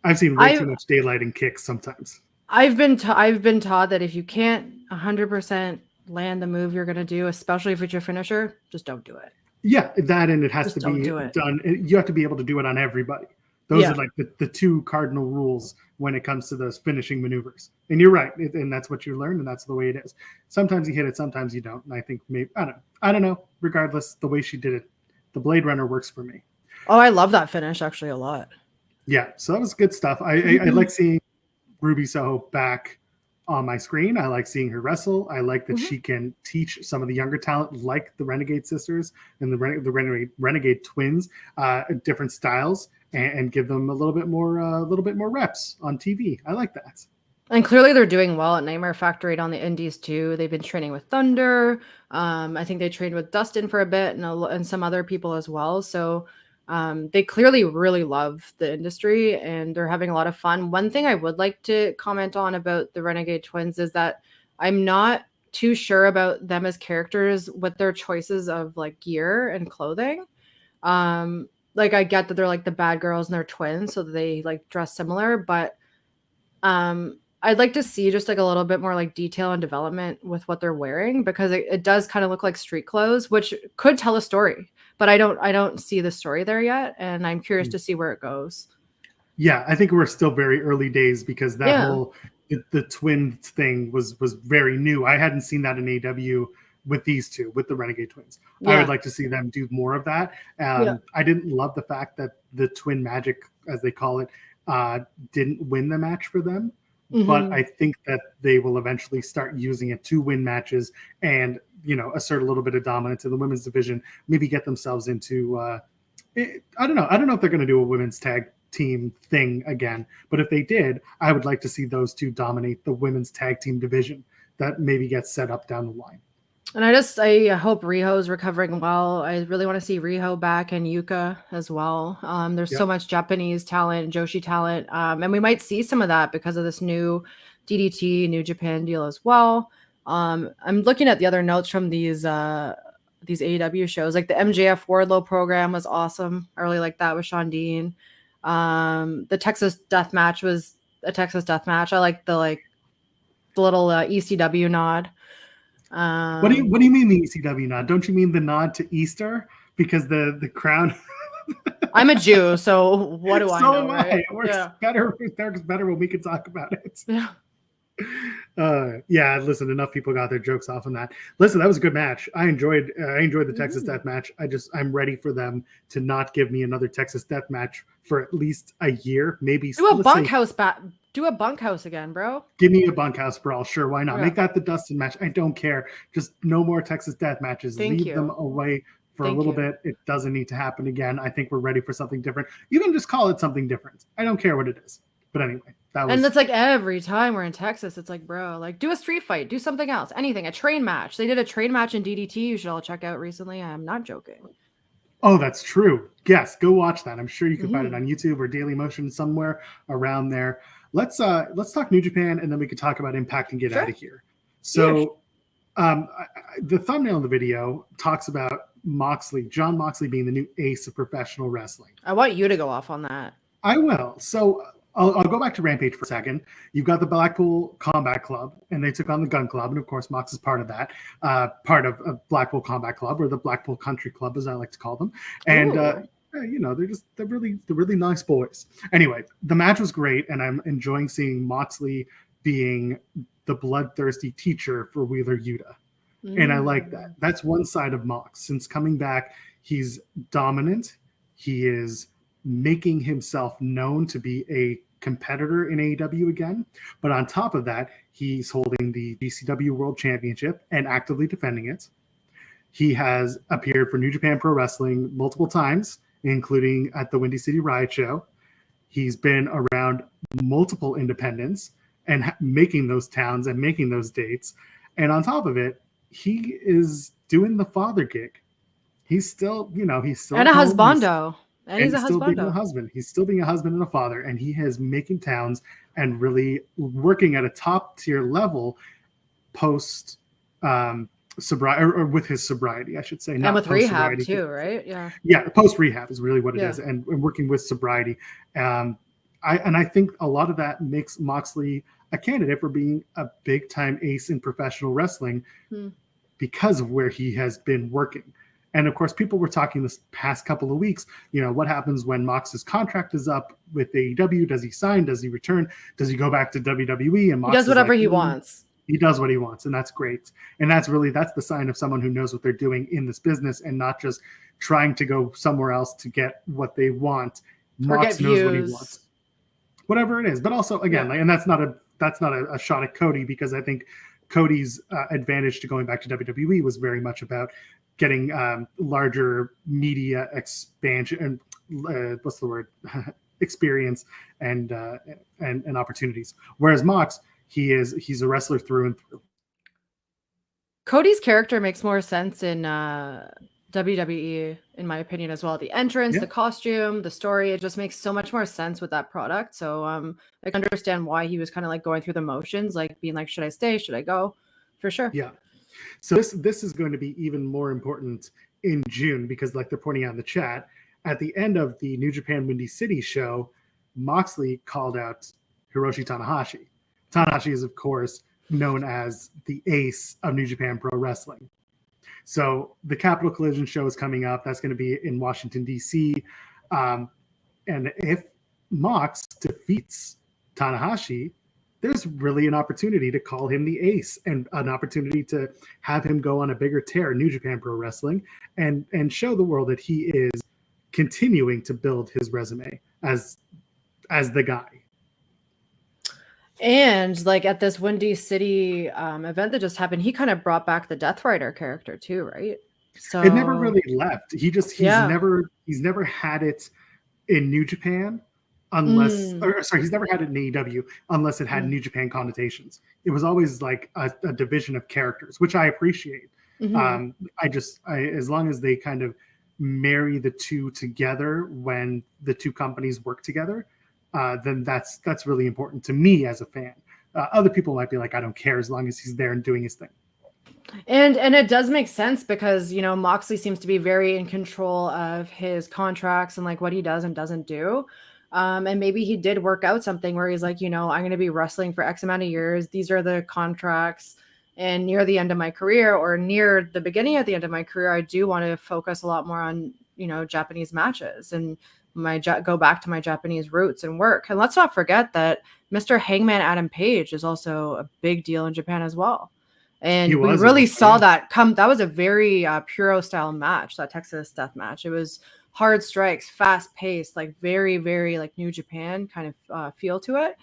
I've seen way too much daylight in kicks sometimes. I've been taught that if you can't 100% land the move you're going to do, especially if it's your finisher, just don't do it. Yeah, that, and it has to be done. You have to be able to do it on everybody. Those are like the two cardinal rules when it comes to those finishing maneuvers. And you're right, and that's what you learn, and that's the way it is. Sometimes you hit it, sometimes you don't. And I think maybe I don't know. Regardless, the way she did it, the Blade Runner works for me. Oh, I love that finish actually a lot. Yeah, so that was good stuff. I like seeing Ruby Soho back on my screen. I like seeing her wrestle. I like that she can teach some of the younger talent, like the Renegade sisters and the Renegade twins, different styles, and give them a little bit more reps on TV. I like that. And clearly they're doing well at Nightmare Factory on the indies too. They've been training with Thunder. I think they trained with Dustin for a bit, and some other people as well. So they clearly really love the industry, and they're having a lot of fun. One thing I would like to comment on about the Renegade Twins is that I'm not too sure about them as characters with their choices of like gear and clothing. Like I get that they're like the bad girls and they're twins, so they like dress similar, but I'd like to see just like a little bit more like detail and development with what they're wearing, because it does kind of look like street clothes, which could tell a story, but I don't see the story there yet, and I'm curious to see where it goes. Yeah, I think we're still very early days because that whole the twin thing was very new. I hadn't seen that in AEW with these two, with the Renegade Twins. I would like to see them do more of that. I didn't love the fact that the Twin Magic, as they call it, didn't win the match for them. But I think that they will eventually start using it to win matches and, you know, assert a little bit of dominance in the women's division, maybe get themselves into, I don't know. I don't know if they're going to do a women's tag team thing again, but if they did, I would like to see those two dominate the women's tag team division that maybe gets set up down the line. And I hope Riho's recovering well. I really want to see Riho back and Yuka as well. There's so much Japanese talent, Joshi talent, and we might see some of that because of this new DDT New Japan deal as well. I'm looking at the other notes from these AEW shows, like the MJF Wardlow program was awesome. I really like that with Sean Dean. The Texas Death Match was a Texas Death Match. I like the little ECW nod. What do you mean the ECW nod? Don't you mean the nod to Easter? Because the crown. I'm a Jew, so what do I know? So am I. It works better. It works better when we can talk about it. Yeah. Listen, enough people got their jokes off on that. Listen, that was a good match. I enjoyed the Texas Death Match. I'm ready for them to not give me another Texas Death Match for at least a year, maybe. Do a bunkhouse Do a bunkhouse again, bro. Give me a bunkhouse brawl. Sure, why not? Make that the Dustin match. I don't care. Just no more Texas Death Matches. Leave them away for a little bit. It doesn't need to happen again. I think we're ready for something different. You can just call it something different. I don't care what it is. But anyway, and it's like every time we're in Texas, it's like, bro, like do a street fight, do something else, anything, a train match. They did a train match in DDT. You should all check out recently. I'm not joking. Oh, that's true. Yes, go watch that. I'm sure you can find it on YouTube or Daily Motion somewhere around there. Let's talk New Japan, and then we can talk about Impact and get out of here. So, the thumbnail of the video talks about Jon Moxley being the new ace of professional wrestling. I want you to go off on that. I will. So I'll go back to Rampage for a second. You've got the Blackpool Combat Club, and they took on the Gun Club, and of course Mox is part of that, part of Blackpool Combat Club, or the Blackpool Country Club, as I like to call them. And you know, they're really nice boys. Anyway, the match was great, and I'm enjoying seeing Moxley being the bloodthirsty teacher for Wheeler Yuta. And I like that. That's one side of Mox. Since coming back, he's dominant. He is making himself known to be a competitor in AEW again. But on top of that, he's holding the GCW World Championship and actively defending it. He has appeared for New Japan Pro Wrestling multiple times, including at the Windy City Riot show. He's been around multiple independents and making those towns and making those dates. And on top of it, he is doing the father gig. He's still, you know, he's still and a husbando. And he's still being a husband. He's still being a husband and a father, and he is making towns and really working at a top tier level post sobriety, or with his sobriety, I should say. And with rehab too, right? Yeah, post rehab is really what it is, and working with sobriety. I think a lot of that makes Moxley a candidate for being a big time ace in professional wrestling because of where he has been working. And of course, people were talking this past couple of weeks, you know, what happens when Mox's contract is up with AEW? Does he sign? Does he return? Does he go back to WWE? And Mox he does whatever he wants. He does what he wants, and that's great. And that's the sign of someone who knows what they're doing in this business and not just trying to go somewhere else to get what they want. Mox knows what he wants, whatever it is. But also, again, and that's not a shot at Cody, because I think Cody's advantage to going back to WWE was very much about getting larger media expansion and what's the word experience and opportunities. Whereas Mox, he's a wrestler through and through. Cody's character makes more sense in WWE, in my opinion, as well. The entrance, the costume, the story, it just makes so much more sense with that product. So I can understand why he was kind of like going through the motions, like being like, should I stay? Should I go? For sure. Yeah. So this is going to be even more important in June because, like they're pointing out in the chat, at the end of the New Japan Windy City show, Moxley called out Hiroshi Tanahashi. Tanahashi is, of course, known as the ace of New Japan Pro Wrestling. So the Capital Collision show is coming up. That's going to be in Washington, D.C. And if Mox defeats Tanahashi, there's really an opportunity to call him the ace and an opportunity to have him go on a bigger tear in New Japan Pro Wrestling and show the world that he is continuing to build his resume as the guy. And like at this Windy City event that just happened, he kind of brought back the Death Rider character too, right? So it never really left. He's never had it in New Japan unless he's never had it in AEW unless it had New Japan connotations. It was always like a division of characters, which I appreciate. As long as they kind of marry the two together when the two companies work together, then that's really important to me as a fan. Other people might be like, I don't care as long as he's there and doing his thing. And it does make sense because, Moxley seems to be very in control of his contracts and like what he does and doesn't do. And maybe he did work out something where he's like, I'm going to be wrestling for X amount of years. These are the contracts. And near the end of my career or near the beginning at the end of my career, I do want to focus a lot more on, Japanese matches and go back to my Japanese roots and work. And let's not forget that Mr. Hangman Adam Page is also a big deal in Japan as well. And we really saw that come. That was a very Puro style match, that Texas death match. It was hard strikes, fast paced, like very, very like New Japan kind of feel to it.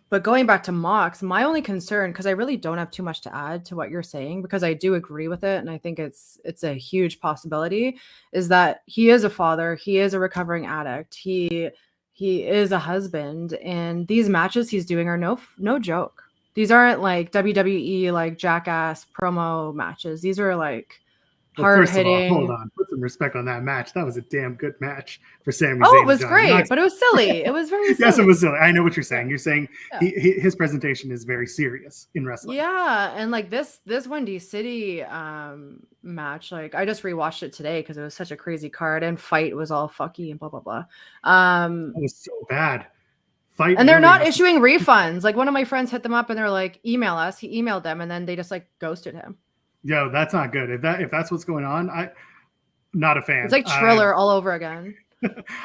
But going back to Mox, my only concern, because I really don't have too much to add to what you're saying, because I do agree with it, and I think it's a huge possibility, is that he is a father, he is a recovering addict, he is a husband, and these matches he's doing are no joke. These aren't like WWE like jackass promo matches. These are like hard hitting. Hold on, put some respect on that match. That was a damn good match for Sami Zayn. Oh, it was great, but it was silly. It was very silly. Yes, it was silly. I know what you're saying. You're saying his presentation is very serious in wrestling. Yeah, and like this Windy City match, like I just rewatched it today because it was such a crazy card, and Fight was all fucky and blah blah blah. It was so bad. Fight, and they're not issuing refunds. Like one of my friends hit them up and they're like, email us. He emailed them and then they just like ghosted him. Yo, that's not good. If that's what's going on, not a fan. It's like Triller all over again.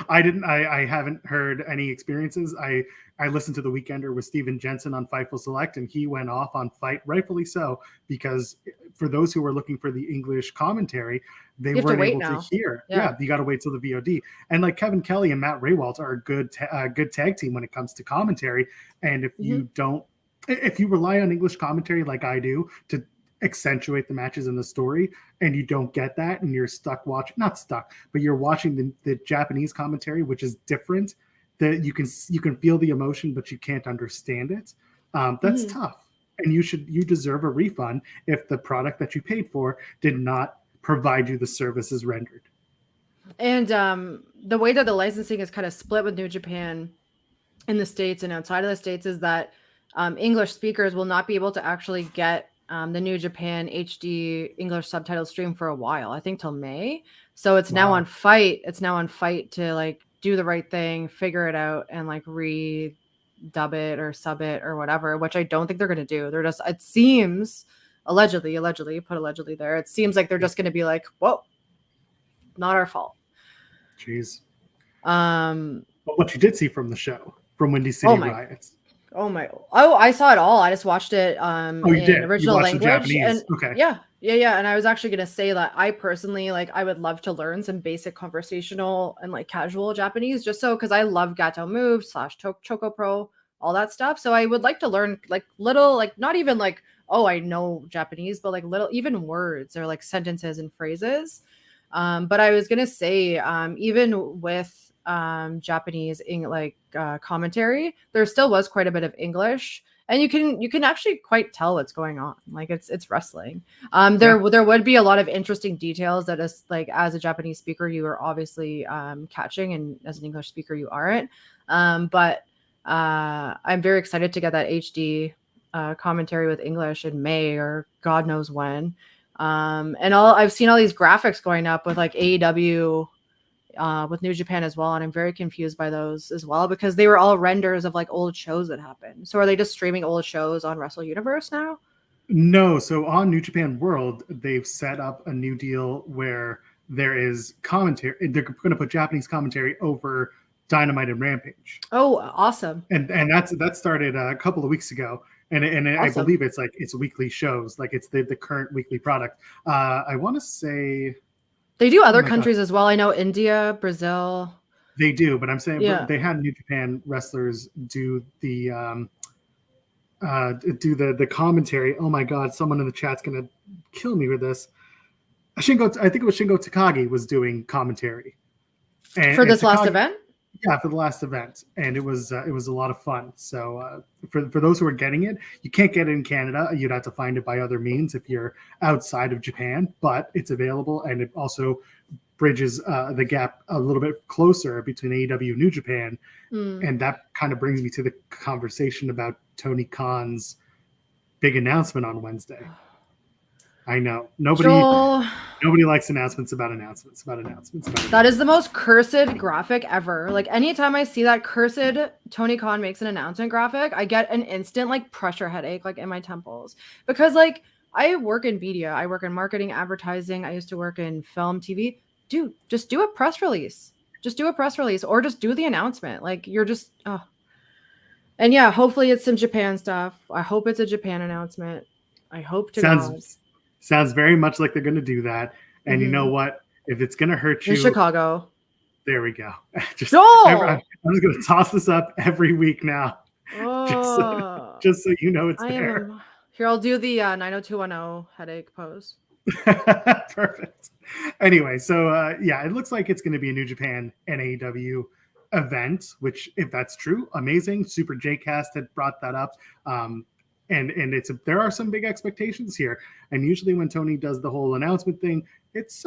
I haven't heard any experiences. I listened to The Weekender with Steven Jensen on Fightful Select, and he went off on Fight, rightfully so, because for those who were looking for the English commentary, they weren't able to hear. Yeah, you got to wait till the VOD. And like Kevin Kelly and Matt Raywalt are a good tag team when it comes to commentary. And if you rely on English commentary like I do to accentuate the matches in the story, and you don't get that, and you're not stuck, but you're watching the Japanese commentary, which is different, that you can feel the emotion, but you can't understand it. That's tough. And you deserve a refund if the product that you paid for did not provide you the services rendered. And the way that the licensing is kind of split with New Japan in the States and outside of the States is that English speakers will not be able to actually get the New Japan HD English subtitle stream for a while, I think till May. So it's now on Fight. It's now on Fight to like do the right thing, figure it out, and like dub it or sub it or whatever, which I don't think they're going to do. They're just, it seems, allegedly, put allegedly there. It seems like they're just going to be like, whoa, not our fault. Jeez. But what you did see from the show, from Windy City Riots. I saw it all. I just watched it in original language. And okay. Yeah. And I was actually going to say that I personally, like, I would love to learn some basic conversational and like casual Japanese, just so, because I love gato moves / Choco Pro, all that stuff. So I would like to learn like little, like not even like, oh, I know Japanese, but like little, even words or like sentences and phrases. But I was going to say, even with Japanese commentary, there still was quite a bit of English, and you can actually quite tell what's going on. Like it's wrestling. There would be a lot of interesting details that as a Japanese speaker you are obviously catching, and as an English speaker you aren't. But I'm very excited to get that HD commentary with English in May or God knows when. And I've seen all these graphics going up with like AEW with New Japan as well, and I'm very confused by those as well because they were all renders of like old shows that happened. So are they just streaming old shows on Wrestle Universe now? No, so on New Japan World, they've set up a new deal where there is commentary. They're going to put Japanese commentary over Dynamite and Rampage. Oh, awesome! And that started a couple of weeks ago, and awesome. I believe it's weekly shows, like it's the current weekly product. I want to say they do other countries as well. I know India, Brazil. They do, but I'm saying they had New Japan wrestlers do the commentary. Oh my God, someone in the chat's gonna kill me with this. I think it was Shingo Takagi was doing commentary for this last event. Yeah, for the last event, and it was a lot of fun. So for those who are getting it, you can't get it in Canada. You'd have to find it by other means if you're outside of Japan, but it's available, and it also bridges the gap a little bit closer between AEW and New Japan, and that kind of brings me to the conversation about Tony Khan's big announcement on Wednesday. I know nobody likes announcements about announcements. That is the most cursed graphic ever. Like anytime I see that cursed Tony Khan makes an announcement graphic, I get an instant like pressure headache like in my temples because like I work in media, I work in marketing, advertising. I used to work in film, TV. Dude, just do a press release. Just do a press release or just do the announcement. Like you're just, And yeah, hopefully it's some Japan stuff. I hope it's a Japan announcement. I hope to Sounds very much like they're going to do that. And you know what? If it's going to hurt you. In Chicago. There we go. I'm just going to toss this up every week now. Oh. Just so you know it's there. Here, I'll do the 90210 headache pose. Perfect. Anyway, so it looks like it's going to be a New Japan and AEW event, which if that's true, amazing. Super J-Cast had brought that up. And there are some big expectations here. And usually when Tony does the whole announcement thing, it's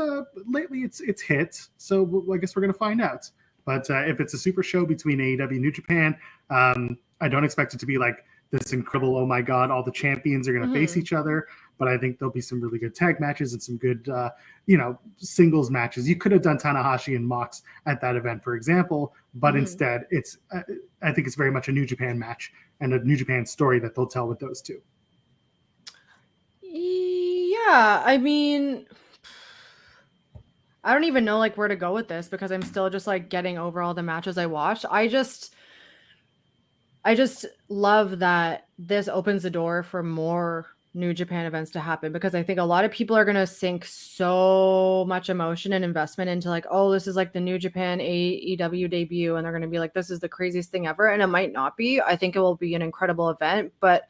lately it's hit. So I guess we're going to find out. But if it's a super show between AEW and New Japan, I don't expect it to be like this incredible, oh my God, all the champions are going to face each other. But I think there'll be some really good tag matches and some good, singles matches. You could have done Tanahashi and Mox at that event, for example. But instead, I think it's very much a New Japan match and a New Japan story that they'll tell with those two. Yeah, I mean, I don't even know like where to go with this because I'm still just like getting over all the matches I watched. I just love that this opens the door for more New Japan events to happen because I think a lot of people are going to sink so much emotion and investment into like, oh, this is like the New Japan AEW debut. And they're going to be like, this is the craziest thing ever. And it might not be. I think it will be an incredible event. But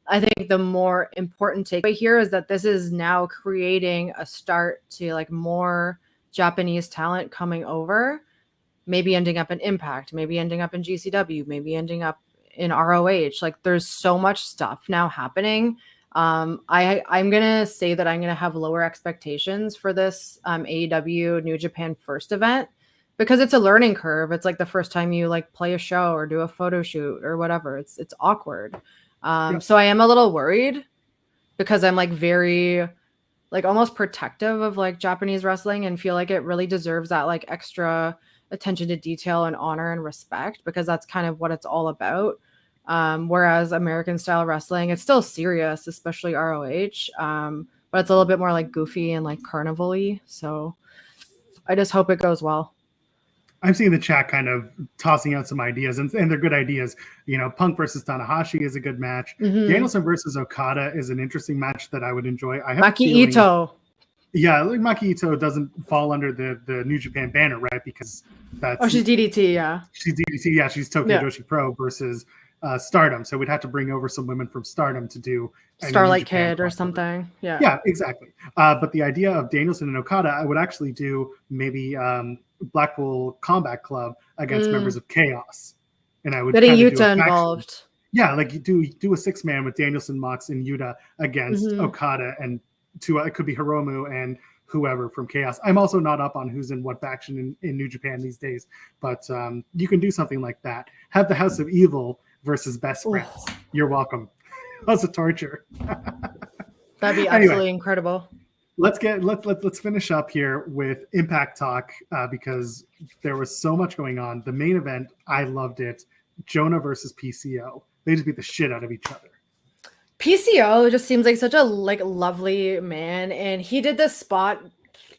I think the more important takeaway here is that this is now creating a start to like more Japanese talent coming over, maybe ending up in Impact, maybe ending up in GCW, maybe ending up in ROH. Like there's so much stuff now happening. I'm gonna say that I'm gonna have lower expectations for this AEW New Japan first event because it's a learning curve. It's like the first time you like play a show or do a photo shoot or whatever. It's awkward. So I am a little worried because I'm like very like almost protective of like Japanese wrestling and feel like it really deserves that like extra attention to detail and honor and respect because that's kind of what it's all about. Whereas American style wrestling, it's still serious, especially ROH. But it's a little bit more like goofy and like carnival-y. So I just hope it goes well. I'm seeing the chat kind of tossing out some ideas, and they're good ideas. Punk versus Tanahashi is a good match. Danielson versus Okada is an interesting match that I would enjoy. I have Maki Ito. Yeah, like Maki Ito doesn't fall under the New Japan banner, right? Because that's she's DDT, yeah. She's DDT, yeah. She's Tokyo Joshi Pro versus Stardom. So we'd have to bring over some women from Stardom to do Starlight Kid or something. Yeah, exactly. But the idea of Danielson and Okada, I would actually do maybe Blackpool Combat Club against members of Chaos, and I would getting Yuta involved. Yeah, like you do a 6-man with Danielson, Mox, and Yuta against Okada, and it could be Hiromu and whoever from Chaos. I'm also not up on who's in what faction in New Japan these days, but you can do something like that. Have the House of Evil versus Best Friends. You're welcome. House of Torture. That'd be Anyway. absolutely incredible. Let's finish up here with Impact talk because there was so much going on. The main event, I loved it. Jonah versus PCO. They just beat the shit out of each other. PCO just seems like such a lovely man, and he did this spot.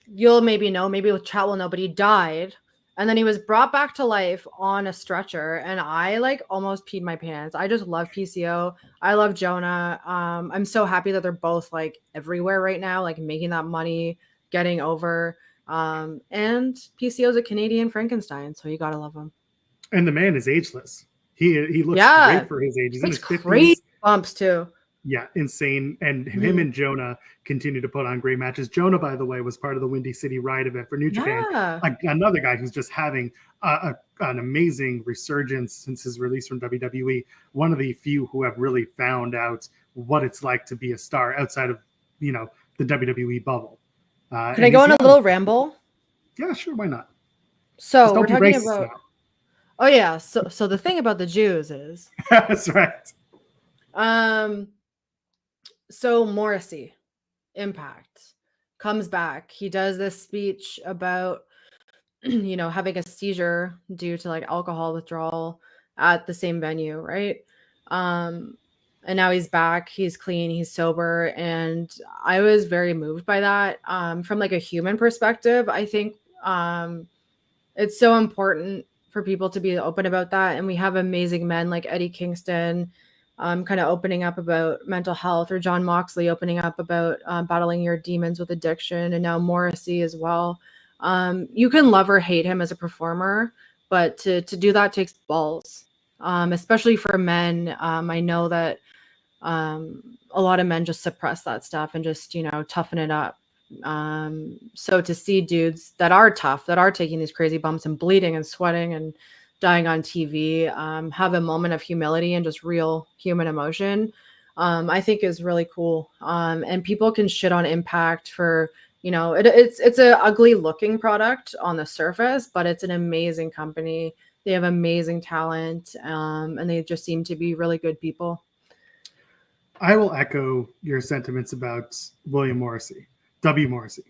You'll maybe know, maybe chat will know, but he died, and then he was brought back to life on a stretcher, and I almost peed my pants. I just love PCO. I love Jonah. I'm so happy that they're both everywhere right now, making that money, getting over. And PCO is a Canadian Frankenstein, so you gotta love him. And the man is ageless. He looks great for his age. He's in his 50s. Crazy bumps too. Yeah, insane. And him and Jonah continue to put on great matches. Jonah, by the way, was part of the Windy City Riot event for New Japan. Another guy who's just having an amazing resurgence since his release from WWE. One of the few who have really found out what it's like to be a star outside of, the WWE bubble. Can I go on a little ramble? Yeah, sure. Why not? So we're talking about... Now. Oh, yeah. So the thing about the Jews is... That's right. So Morrissey, Impact, comes back. He does this speech about, having a seizure due to alcohol withdrawal at the same venue, right? And now he's back. He's clean. He's sober, and I was very moved by that. From a human perspective, I think it's so important for people to be open about that. And we have amazing men like Eddie Kingston. Kind of opening up about mental health, or Jon Moxley opening up about battling your demons with addiction, and now Morrissey as well. You can love or hate him as a performer, but to do that takes balls, especially for men. I know that a lot of men just suppress that stuff and just, toughen it up. So to see dudes that are tough, that are taking these crazy bumps and bleeding and sweating and dying on TV, have a moment of humility and just real human emotion, I think is really cool. And people can shit on Impact for, it's an ugly looking product on the surface, but it's an amazing company. They have amazing talent, and they just seem to be really good people. I will echo your sentiments about William Morrissey, W. Morrissey.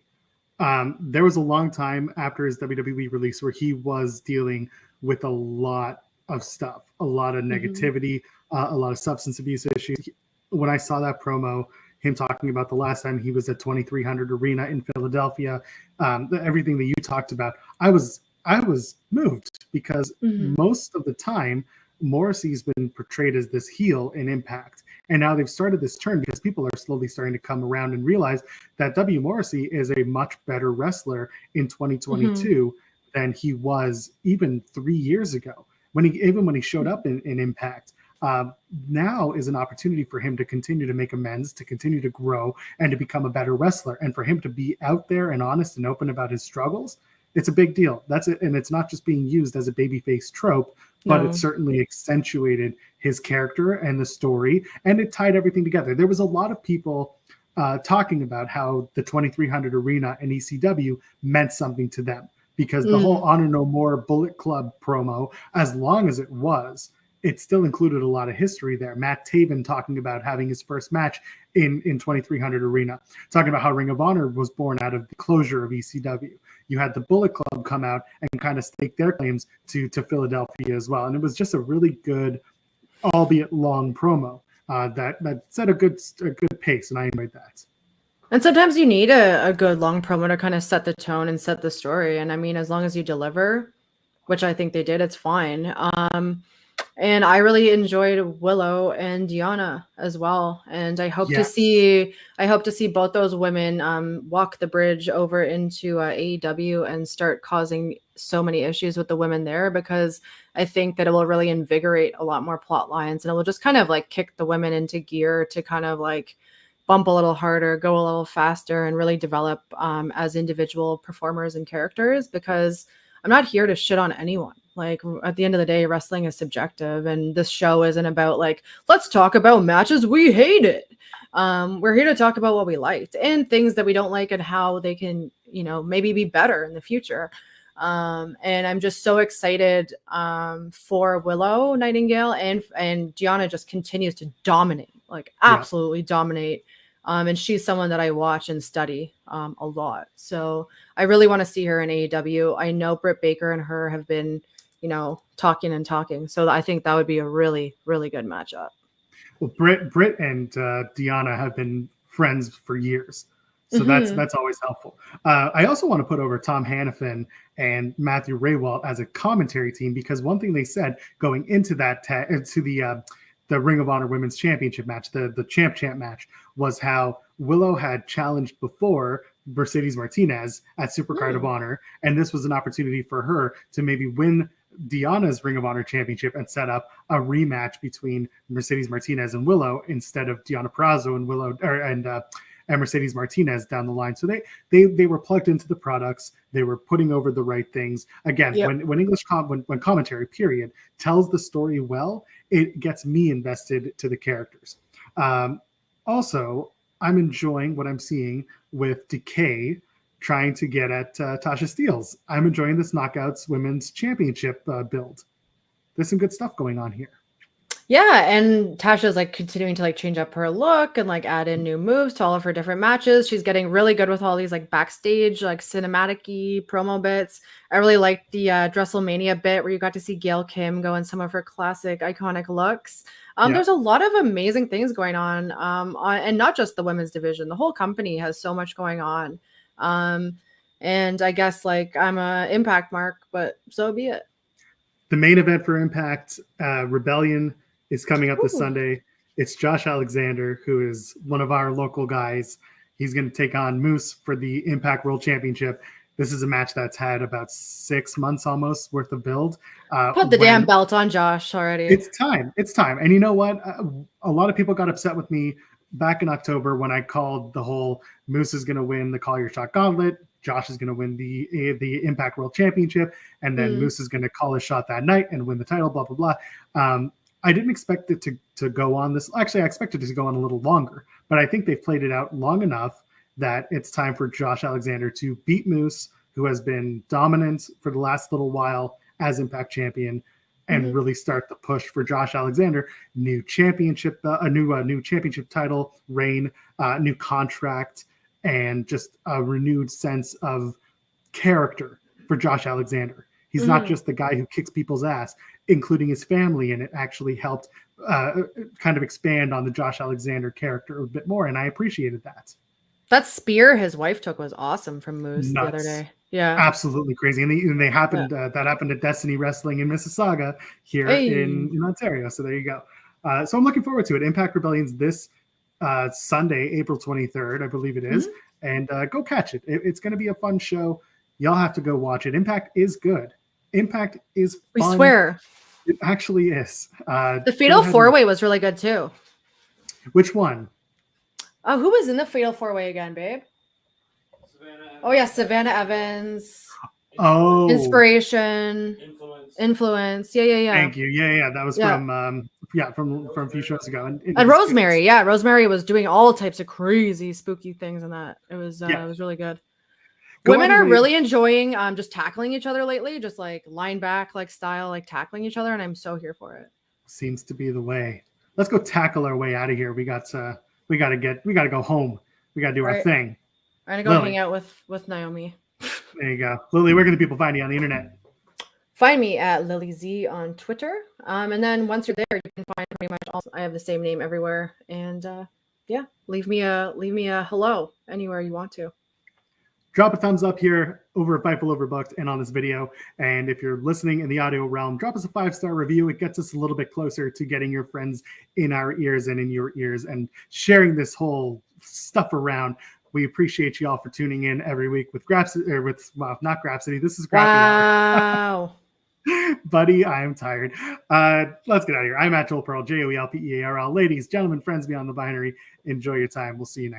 There was a long time after his WWE release where he was dealing with a lot of stuff, a lot of negativity, a lot of substance abuse issues. When I saw that promo, him talking about the last time he was at 2300 Arena in Philadelphia, everything that you talked about, I was moved because most of the time Morrissey's been portrayed as this heel in Impact. And now they've started this turn because people are slowly starting to come around and realize that W. Morrissey is a much better wrestler in 2022 than he was even 3 years ago. When he showed up in Impact, now is an opportunity for him to continue to make amends, to continue to grow, and to become a better wrestler. And for him to be out there and honest and open about his struggles, it's a big deal. That's it. And it's not just being used as a babyface trope, but it certainly accentuated his character and the story, and it tied everything together. There was a lot of people talking about how the 2300 Arena and ECW meant something to them, because the whole Honor No More Bullet Club promo, as long as it was, it still included a lot of history there. Matt Taven talking about having his first match in 2300 Arena, talking about how Ring of Honor was born out of the closure of ECW. You had the Bullet Club come out and kind of stake their claims to Philadelphia as well. And it was just a really good, albeit long promo that set a good pace, and I enjoyed that. And sometimes you need a good long promo to kind of set the tone and set the story. And I mean, as long as you deliver, which I think they did, it's fine. And I really enjoyed Willow and Deanna as well. And I hope to see both those women walk the bridge over into AEW and start causing so many issues with the women there, because I think that it will really invigorate a lot more plot lines, and it will just kind of kick the women into gear to kind of bump a little harder, go a little faster, and really develop as individual performers and characters, because I'm not here to shit on anyone. At the end of the day, wrestling is subjective, and this show isn't about let's talk about matches we hated. We're here to talk about what we liked and things that we don't like and how they can, maybe be better in the future. And I'm just so excited for Willow Nightingale, and Deanna just continues to dominate. like absolutely dominate. And she's someone that I watch and study a lot. So I really want to see her in AEW. I know Britt Baker and her have been, talking and talking. So I think that would be a really, really good matchup. Well, Britt and Deanna have been friends for years. So that's always helpful. I also want to put over Tom Hannafin and Matthew Raywalt as a commentary team, because one thing they said going into that the Ring of Honor Women's Championship match, the champ match, was how Willow had challenged before Mercedes Martinez at Supercard of Honor, and this was an opportunity for her to maybe win Deanna's Ring of Honor Championship and set up a rematch between Mercedes Martinez and Willow instead of Deonna Purrazzo and Willow and Mercedes Martinez down the line. So they were plugged into the products. They were putting over the right things. Again, when English when commentary period tells the story well, it gets me invested to the characters. Also, I'm enjoying what I'm seeing with Decay trying to get at Tasha Steelz. I'm enjoying this Knockouts Women's Championship build. There's some good stuff going on here. Yeah, and Tasha's like continuing to like change up her look and like add in new moves to all of her different matches. She's getting really good with all these like backstage, like cinematic-y promo bits. I really liked the WrestleMania bit where you got to see Gail Kim go in some of her classic iconic looks. There's a lot of amazing things going on, and not just the women's division. The whole company has so much going on. And I guess like I'm a Impact mark, but so be it. The main event for Impact, Rebellion, is coming up this Sunday. It's Josh Alexander, who is one of our local guys. He's going to take on Moose for the Impact World Championship. This is a match that's had about 6 months almost worth of build. Put the damn belt on Josh already. It's time. And you know what? A lot of people got upset with me back in October when I called the whole Moose is going to win the Call Your Shot Gauntlet, Josh is going to win the Impact World Championship, and then Moose is going to call his shot that night and win the title, blah, blah, blah. I didn't expect it to go on this. Actually, I expected it to go on a little longer, but I think they've played it out long enough that it's time for Josh Alexander to beat Moose, who has been dominant for the last little while as Impact champion, and really start the push for Josh Alexander. New championship, new championship title reign, new contract, and just a renewed sense of character for Josh Alexander. He's not just the guy who kicks people's ass, including his family, and it actually helped kind of expand on the Josh Alexander character a bit more, and I appreciated that. That spear his wife took was awesome from Moose the other day. Yeah, absolutely crazy. And they happened. That happened at Destiny Wrestling in Mississauga here in Ontario. So there you go. So I'm looking forward to it. Impact Rebellion's this Sunday, April 23rd, I believe it is. And go catch it. It's going to be a fun show. Y'all have to go watch it. Impact is good. Impact is fun. We swear. It actually is. The Fatal 4-Way was really good too. Which one? Oh, who was in the Fatal 4-Way again, babe? Savannah Evans. Oh, Inspiration. Influence. Yeah. Thank you. Yeah. That was from a few shows ago. And Rosemary. Yeah, Rosemary was doing all types of crazy, spooky things in that. It was really good. Women are really enjoying just tackling each other lately, just like line back like style, like tackling each other, and I'm so here for it. Seems to be the way. Let's go tackle our way out of here. We got to go home. We got to do our thing. I'm gonna go hang out with Naomi. There you go. Lily, where can the people find you on the internet? Find me at Lillie Z on Twitter. And then once you're there, you can find pretty much all. I have the same name everywhere. And leave me a hello anywhere you want to. Drop a thumbs up here over at Fightful Overbooked and on this video. And if you're listening in the audio realm, drop us a 5-star review. It gets us a little bit closer to getting your friends in our ears and in your ears and sharing this whole stuff around. We appreciate you all for tuning in every week with not Grapsity. This is Grappy. Wow. Buddy, I am tired. Let's get out of here. I'm at Joel Pearl, JOELPEARL. Ladies, gentlemen, friends beyond the binary, enjoy your time. We'll see you next time.